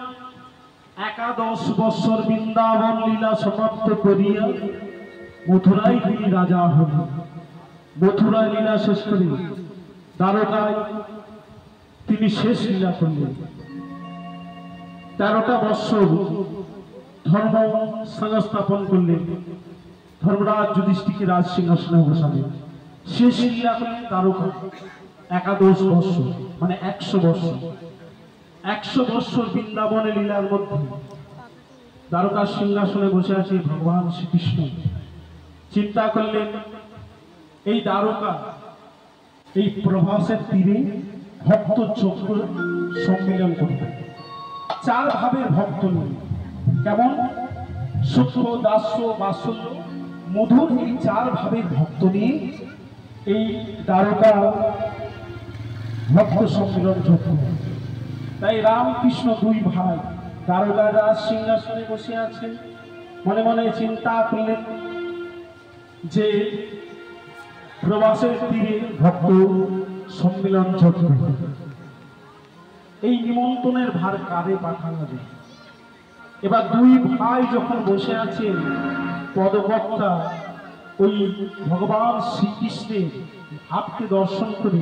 11 বৎসর বৃন্দাবন লীলা সমাপ্ত করিয়া মথুরায় তিনি রাজা হলেন। মথুরায় লীলা শেষ করে দ্বারকায় তিনি শেষ লীলা করলেন। 13টা বৎসর ধর্ম সংস্থাপন করলেন। ধর্মরাজ যুধিষ্ঠিরকে রাজ সিংহাসনে বসালেন। শেষ লীলা করলেন দ্বারকা 11 বৎসর, মানে 100 বৎসর। 100 বৎসর বৃন্দাবনে লীলার মধ্যে দ্বারকার সিংহাসনে বসে আছে ভগবান শ্রীকৃষ্ণ। চিন্তা করলেন এই দ্বারকা, এই প্রভাসের তীরে ভক্ত চক্র সম্মিলন করবে। 4 ভাবের ভক্ত নিয়ে, কেমন? সূক্ষ্ম, দাস্য, বাৎসল্য, মধুর, এই 4 ভাবের ভক্ত নিয়ে এই দ্বারকা ভক্ত সম্মিলন চক্র। তাই রামকৃষ্ণ 2 ভাই দ্বারকা রাজ সিংহাসনে বসে আছেন। মনে মনে চিন্তা করলেন যে প্রবাসের তীরে ভক্ত সম্মিলন চক্র, এই নিমন্ত্রণের ভার কারে পাঠানো যায়? এবার 2 ভাই যখন বসে আছেন পদবক্তা, ওই ভগবান শ্রীকৃষ্ণের ভাবকে দর্শন করে,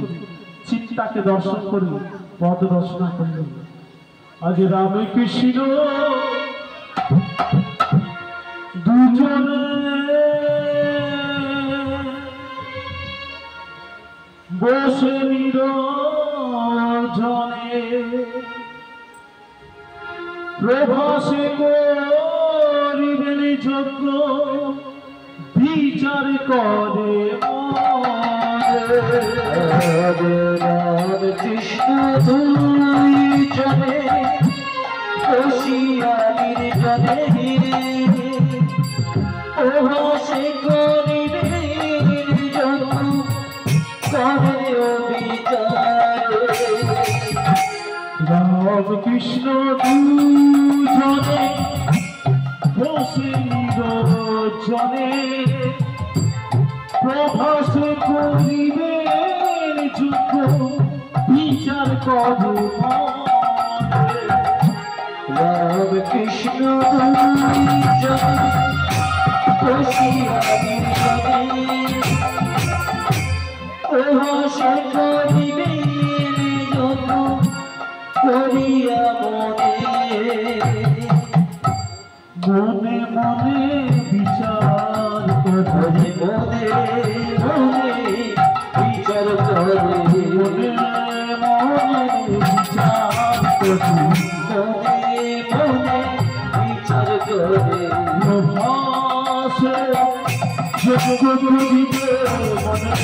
চিন্তাকে দর্শন করে পদ রচনা করলেন। আজ রামকৃষ্ণ দুজনে বসে নিরজনে প্রভাসে করিবেন যজ্ঞ বিচার করে কৃষ্ণ দুইজনে বসিয়ালির জনে প্রভাসে করিবেন যজ্ঞ করে বিচার। রামকৃষ্ণ দুজনে বসে নিরজনে প্রভাস করিবেন যজ্ঞ বিচার করে। রামকৃষ্ণ দুইজনে বসিয়ালির জনে প্রভাসে করিবেন যজ্ঞ করিয়া মনে মনে বিচার করে, মনে মনে বিচার করে, মনে মনে বিচার করে, মনে মনে বিচার করে। প্রভাসে যজ্ঞ করিবে মনে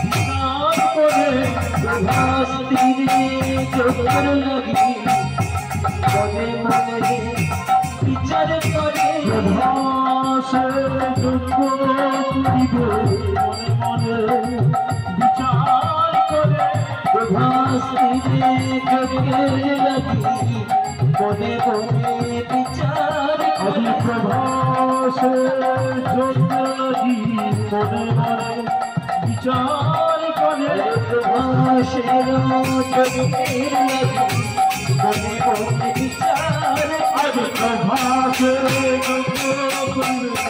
বিচার করে। প্রভাস তীরে চোখের লাগি মনে মনে বিচার করে। প্রভাসে যজ্ঞ করিবে মনে মনে বিচার করে। প্রভাস তীরে চোখের লাগি মনে মনে বিচার আজ করে। প্রভাসে যজ্ঞ লাগি মনে মনে বিচার করে। প্রভাসের চোখের লাগি মনে মনে বিচার আজ প্রভাসে যজ্ঞ করিবে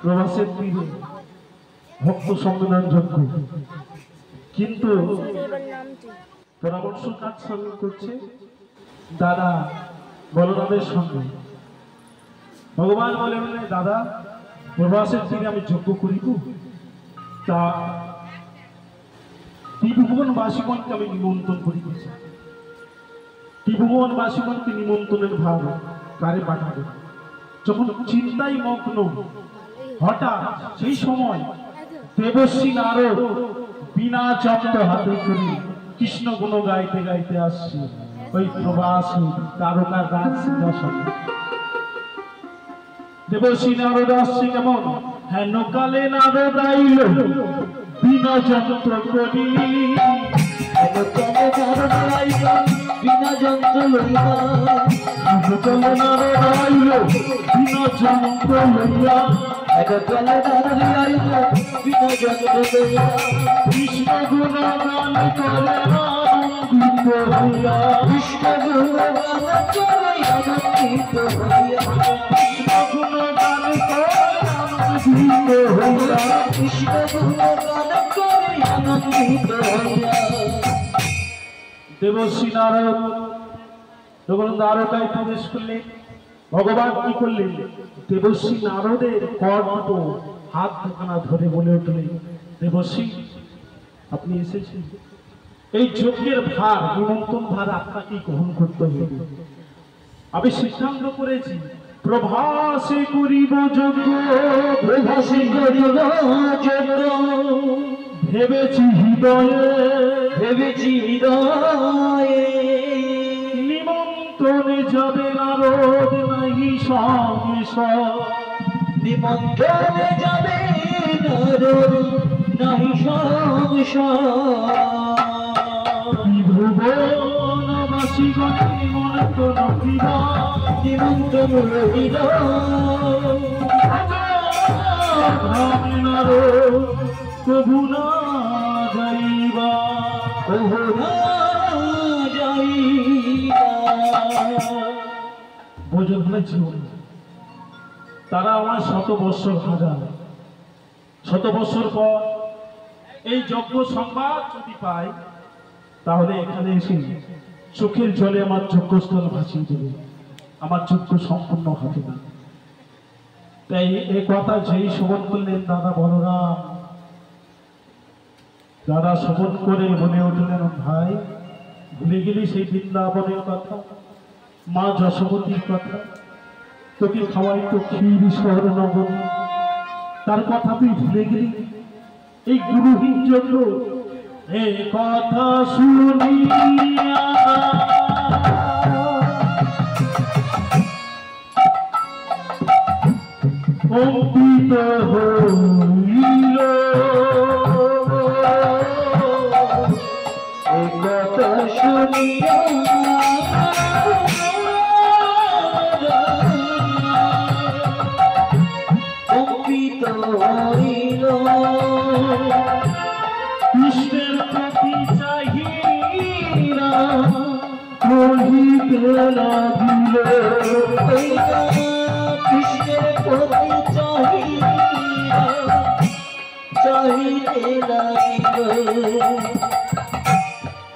প্রবাসের তীরে ভক্ত সম্মেলন যজ্ঞ। কিন্তু এবার নাম কি? পরামর্শ কাজ সামিল করছে দাদা বলরামের সঙ্গে। ভগবান বলেন, দাদা প্রভাসের থেকে আমি যজ্ঞ করিব, তা ত্রিভুবনবাসীগণকে আমি নিমন্ত্রণ করিতেছি। ত্রিভুবনবাসীগণকে নিমন্ত্রণের ভাব কারে পাঠাবে? যখন চিন্তায় মগ্ন, হঠাৎ সেই সময় দেবশ্রী নারদ বিনা চন্দ্র হাতে করে কৃষ্ণ গুণ গাইতে গাইতে আসছে ওই প্রবাসী তারকার রাজ সিংহাসনে। দেবশ্রী নারদ আসছে কেমন? হেন কালে নারদ আইল বিনা যন্ত্র করি, বিনা যন্ত্র লইয়া, কালে নারদ আইল বিনা যন্ত্র লইয়া, বিনা যন্ত্র লইয়া, কৃষ্ণ গুণ গান করে আনন্দিত হইয়া, কৃষ্ণ গুণগান করে আনন্দিত হইয়া, কৃষ্ণ গুণ গান করে আনন্দিত হইয়া, কৃষ্ণ গুণগান করে আনন্দিত হইয়া। দেবশ্রী নারদ যখন দ্বারকায় প্রবেশ করলেন, ভগবান কি করলেন? দেবশ্রী নারদের কর্ণ হাত দুখানা ধরে বলে উঠলেন, দেবশ্রী আপনি এসেছেন, এই যজ্ঞের ভার, নিমন্ত্রণ ভার আপনাকেই গ্রহণ করতে হবে। আমি সিদ্ধান্ত করেছি প্রভাসে করিব যজ্ঞ, প্রভাসী করিব যজ্ঞ, ভেবেছি হৃদয়ে, ভেবেছি হৃদয়ে, নিমন্ত্রণে যাবে নারদ নাহি সংশয়, নিমন্ত্রণে যাবে নারদ নাহি সংশয়, ত্রিভুবনবাসীগণ নিমন্ত্রণ করিবা, নিমন্ত্রণ রহিল নারদ প্রভু না যাইবা, কহু না যাইবা। বোঝন হয়েছিল তারা আমার 100 বৎসর হাজার, 100 বৎসর পর এই যজ্ঞ সংবাদ যদি পাই, তাহলে এখানে এসে চোখের জলে আমার যজ্ঞস্থল ভাসিয়ে দেবে, আমার যজ্ঞ সম্পূর্ণ হবে না। তাই এ কথা যেই শ্রবণ করলেন দাদা বলরাম, দাদা শ্রবণ করে বলে উঠলেন, ভাই ভুলে গেলি সেই বৃন্দাবনের কথা, মা যশোমতীর কথা, তোকে খাওয়াই তো ক্ষীর স্বর্ণবন, তার কথা তুই ভুলে গেলি এই গুরুহীন জন্য। এ কথা শুনিয়া কম্পিত হইল, এ কথা শুনিয়া কম্পিত হইল, কৃষ্ণের প্রতি চাহিয়া কহিতে লাগিল, কৃষ্ণের প্রতি চাহিয়া চাহিতে লাগিল,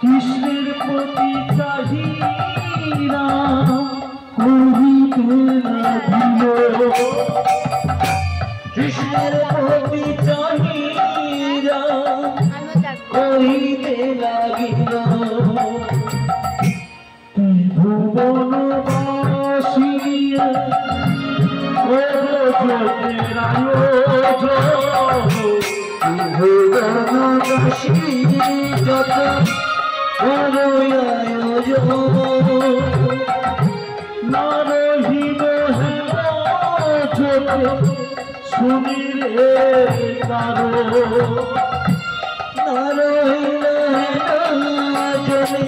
কৃষ্ণের প্রতি চাহিয়া কহিতে লাগিল, কৃষ্ণের প্রতি চাহিয়া আমিও থাকবো। কহিতে লাগিল, ত্রিভুবনবাসী যজ্ঞের আয়োজন, ভুবনবাসী যত বড় আয়োজন, নারহিব হেন যজ্ঞ শুনিলে কারো, নারায়ণ জনে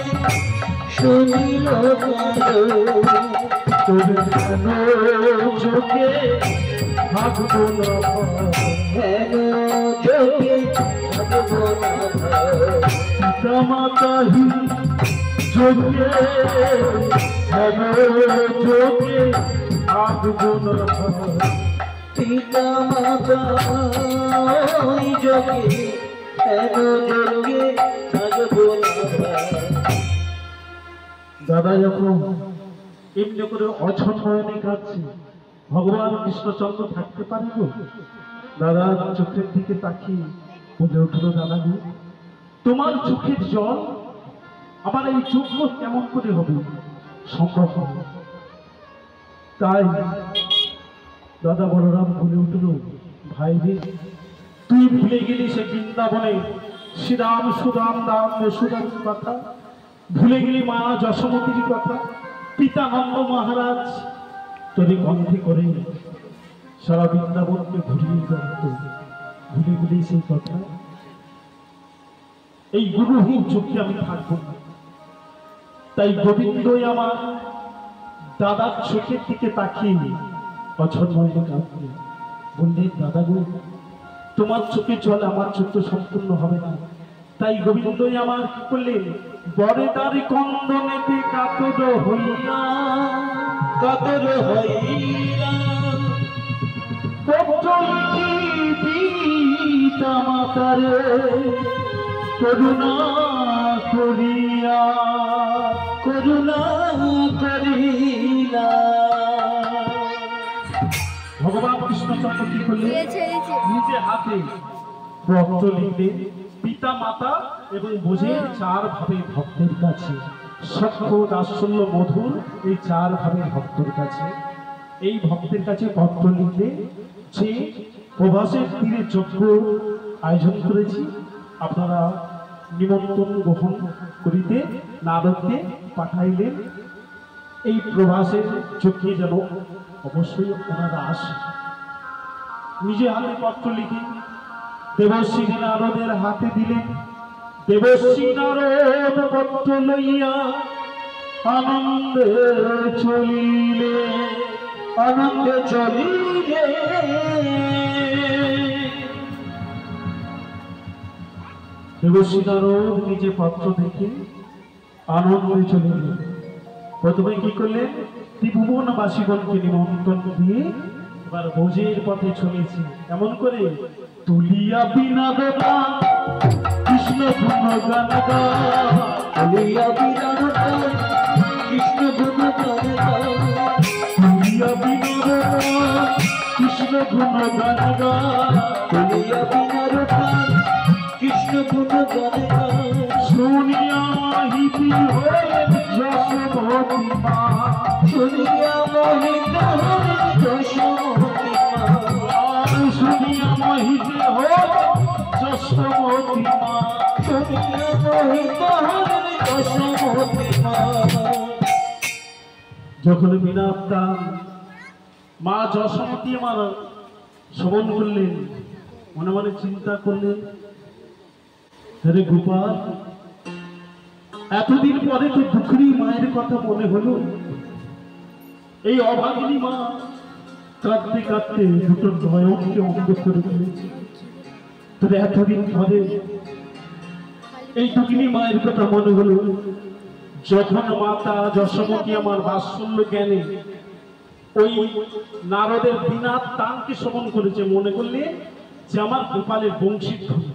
শুনিল কারো, তবে কেন যোগে ভাবব না, হেন যোগে ভাবব না, পিতা মাতাহি যোগে হেন যোগে ভাবব না, পিতা মাতা যোগে দাদা যখন এমনি করে অছন্নয়নে কাঁদছে, ভগবান কৃষ্ণচন্দ্র থাকতে পারে গো? দাদা চোখের দিকে তাকিয়ে বলে উঠলো, দাদা গো, তোমার চোখের জল আমার এই চোখ কেমন করে হবে সম্ভব হবে? তাই দাদা বলরাম বলে উঠল, ভাই রে, তুই ভুলে গেলি সে বৃন্দাবনে শ্রীরাম সুদাম রাম সুদাম কথা, ভুলে গেলি মা যশোমতীর কথা, পিতা নন্দ মহারাজ তোরে গন্ধে করে সারা বৃন্দাবনকে ঘুরিয়ে বেড়াতো, ভুলে গেলি সেই কথা। এই গুরুহীন চোখে আমি থাকবো না। তাই গোবিন্দই আমার দাদার চোখের দিকে তাকিয়ে অছন্নয়নে কাঁদছে, বললেন, দাদা গো, তোমার চোখে জল আমার চোখ তো সম্পূর্ণ হবে না। তাই গোবিন্দই আমার কি করলেন, বরে তার কন্দনেতে কাতর হইয়া পত্র লিখি পিতা মাতারে করুণা করিয়া ভগবান কৃষ্ণচন্দ্র কি করলেন, নিজে হাতে পত্র লিখলেন পিতা মাতা এবং বোঝের চার ভাবে ভক্তের কাছে, সখ্য দাসল্য মধুর এই চার ভাবে ভক্তের কাছে। এই ভক্তের কাছে পত্র লিখলে যে প্রভাসের তীরে যজ্ঞ আয়োজন করেছি, আপনারা নিমন্ত্রণ গ্রহণ করিতে নারদকে পাঠাইলেন। এই প্রভাসের যজ্ঞে যেন অবশ্যই ওনারা আসে। নিজে হাতে পত্র লিখে দেবশ্রী নারদের হাতে দিলেন। দেবশ্রী নারদ পত্র লইয়া আনন্দে চলিলে দেবশ্রী নারদ নিজে পত্র দেখে আনন্দে চলিলেন। প্রথমে কি করলেন, ত্রিভুবনবাসীগণকে নিমন্ত্রণ দিয়ে এবার ভোজের পথে চলেছে। এমন করে তুলিয়া বিনাদ কৃষ্ণ গুণগান তুলিয়া বিনাদ কৃষ্ণ গুণগান তুলিয়া বিনাদ কৃষ্ণ গুণগান তুলিয়া বিনাদ কৃষ্ণ গুণগান শুনিয়া মাহিতি হয়ে যশোমতী মা শুনিয়া মোহিত হয়ে যশোমতী মা শুনিয়া মোহিত হয়ে যশোমতী মা শুনিয়া মোহিত হয়ে যশোমতী মা। যখন বিনাপ্রাণ মা যশোমতী আমার শ্রবণ করলেন, মনে মনে চিন্তা করলেন, আরে গোপাল, এতদিন পরে তো দুঃখী মায়ের কথা মনে হলো। এই অভাগিনী মা কাঁদতে কাঁদতে দুটো নয়নকে অঙ্গ করে ফেলেছে। তবে এতদিন পরে এই দুঃখিনী মায়ের কথা মনে হলো। যখন মাতা যশোমতী আমার বাৎসল্য জ্ঞানে ওই নারদের বিনাদ তানকে শ্রবণ করেছে, মনে করলে যে আমার গোপালের বংশীধ্বনি।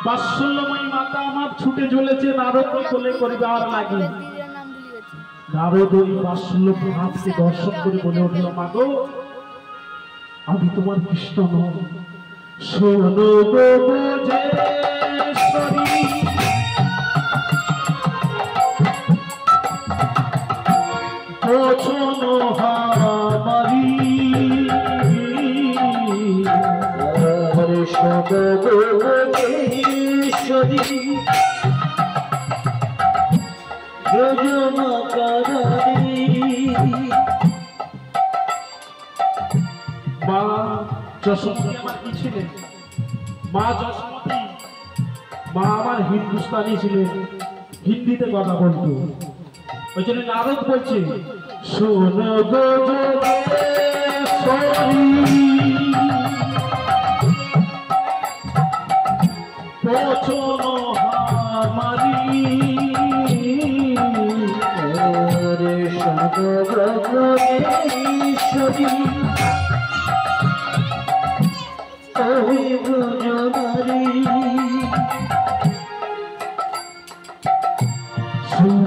বাৎসল্যময়ী মাতা আমার ছুটে চলেছে নারদকে কোলে করিবে আর লাগে। নারদ ওই বাৎসল্য ভাবকে দর্শন করে বলে উঠল, মাগো, আমি তোমার কৃষ্ণ নই, শোনো গো বোঝেশ্বরী, বোঝনো হামারি, শোনো গো বোঝেশ্বরী মা যশোমতী আমার কি ছিলেন? মা যশোমতী মা আমার হিন্দুস্তানি ছিলেন, হিন্দিতে কথা বলতো। ওই জন্য নারদ বলছে, শোনো গো যোগেশ্বরী, পছনো হামারি, রে শোনো গো যোগেশ্বরী, ওই ব্রজনারী।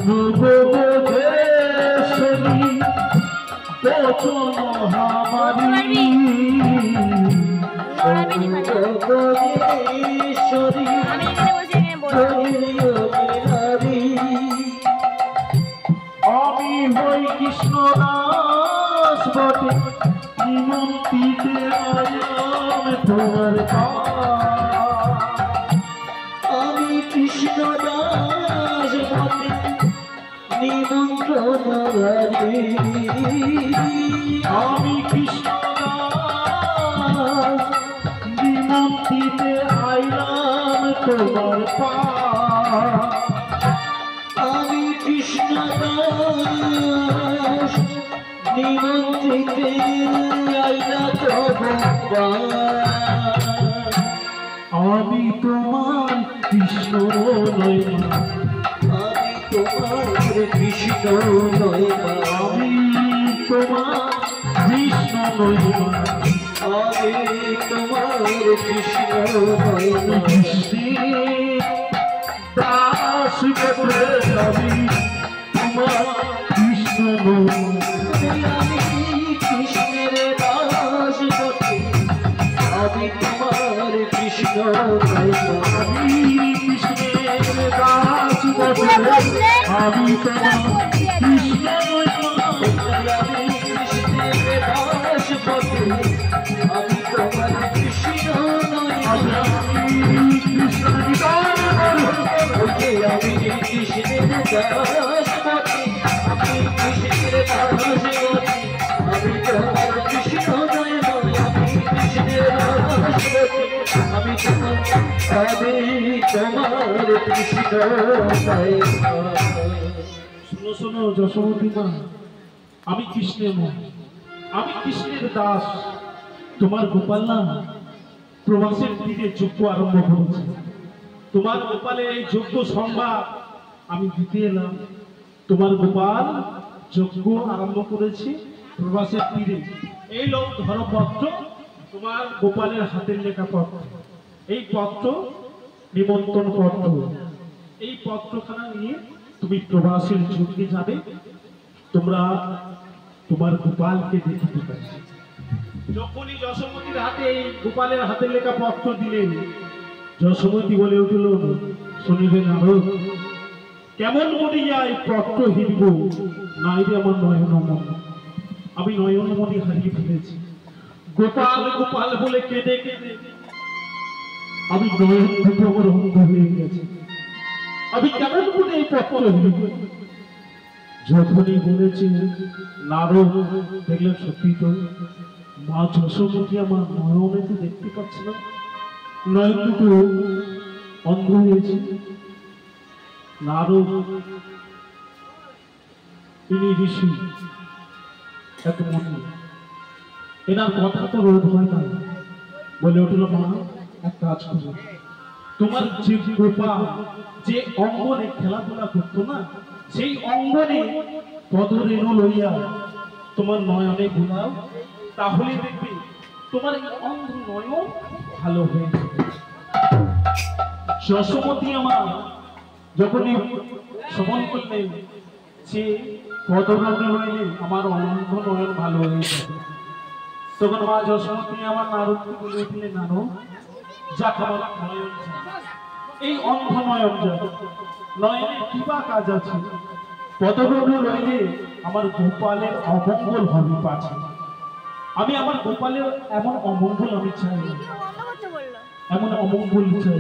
অনুভবেশ্বরী বচন হামারি অনুভবেশ্বরী আমি এখানে বসে এখানে বলবো। আমি হই কৃষ্ণ দাস বটে নিমন্ত্রিতে আয়াম তোমার আমি কৃষ্ণ দাস বটে নিমন্ত্রণ আমি কৃষ্ণ দাস নিমন্ত্রিতে আইলাম তোমার আমি কৃষ্ণ দাস নিমন্ত্রিতে আইলা তো আমি তোমার কৃষ্ণ নয় আমি তোমার কৃষ্ণ নয় আমি তোমার কৃষ্ণ নয় আমি তোমার কৃষ্ণ নয় দাস বটে আমি তোমার কৃষ্ণ আমি কৃষ্ণের দাস বটে আমি তোমার কৃষ্ণ নয় আমি কৃষ্ণের দাস বটে আমি তোমার কৃষ্ণ আমি কৃষ্ণের দাস বটে আমি তোমার কৃষ্ণ নয় আমি কৃষ্ণ আমি কৃষ্ণের দাস বটে আমি কৃষ্ণের দাস বটে আমি তোমার কৃষ্ণ নয় আমি কৃষ্ণের দাস বটে আমি তোমার কৃষ্ণ নয় শোনো শোনো যশোমতী মা, আমি কৃষ্ণের মা, আমি কৃষ্ণের দাস। তোমার গোপাল না প্রবাসের দিকে যজ্ঞ আরম্ভ করেছে। তোমার গোপালের এই যজ্ঞ সংবাদ আমি দিতে এলাম। তোমার গোপাল যজ্ঞ আরম্ভ করেছে প্রবাসের তীরে। এই লোক ধরো পত্র, তোমার গোপালের হাতের লেখা পত্র। এই পত্র নিমন্ত্রণ পত্র। এই পত্রখানা নিয়ে তুমি প্রবাসের যজ্ঞে যাবে। তোমরা তোমার গোপালকে দেখিতে পাবে। যখনই যশোমতীর হাতে এই গোপালের হাতের লেখা পত্র দিলেন, যশোমতী বলে উঠল, শুনিবে নারদ, কেমন মরিয়া এই পত্র হিরব, নাই রে আমার নয়নমণি। আমি নয়নমণি হারিয়ে ফেলেছি। গোপাল গোপাল বলে কেঁদে কেঁদে আমি নয়ন দুটো আমার অন্ধ হয়ে গেছে। আমি কেমন করে এই পত্র হিরব? যখনই বলেছে নারদ, দেখলেন সত্যি তো মা যশোমতী আমার নয়নে তো দেখতে পাচ্ছে না, নয়ন দুটো অন্ধ হয়েছে। নারদ ইনি ঋষি, এত মনে এনার কথা তো রোধ হয় না। বলে উঠল, মা এক কাজ করো, তোমার যে গোপাল যে অঙ্গনে খেলাধুলা করতো না, সেই অঙ্গনে পদরেণু লইয়া তোমার নয়নে ঘুমাও, তাহলে দেখবে তোমার এই অন্ধ নয়ন ভালো হয়ে যাবে। যশোমতী আমার যখনই শ্রবণ করলেন যে পদরেণু লইলে আমার অন্ধ নয়ন ভালো হয়ে যাবে, তখন মা যশোমতী আমার নারদকে বলে উঠলেন, নারদ যাক আমার নয়ন যাক, এই অন্ধ নয়ন যাক, নয়নে কি বা কাজ আছে? পদরেণু লইলে আমার গোপালের অমঙ্গল হবে পাছে। আমি আমার গোপালের এমন অমঙ্গল আমি চাই না, বন্ধ করতে বললো। এমন অমঙ্গল চাই।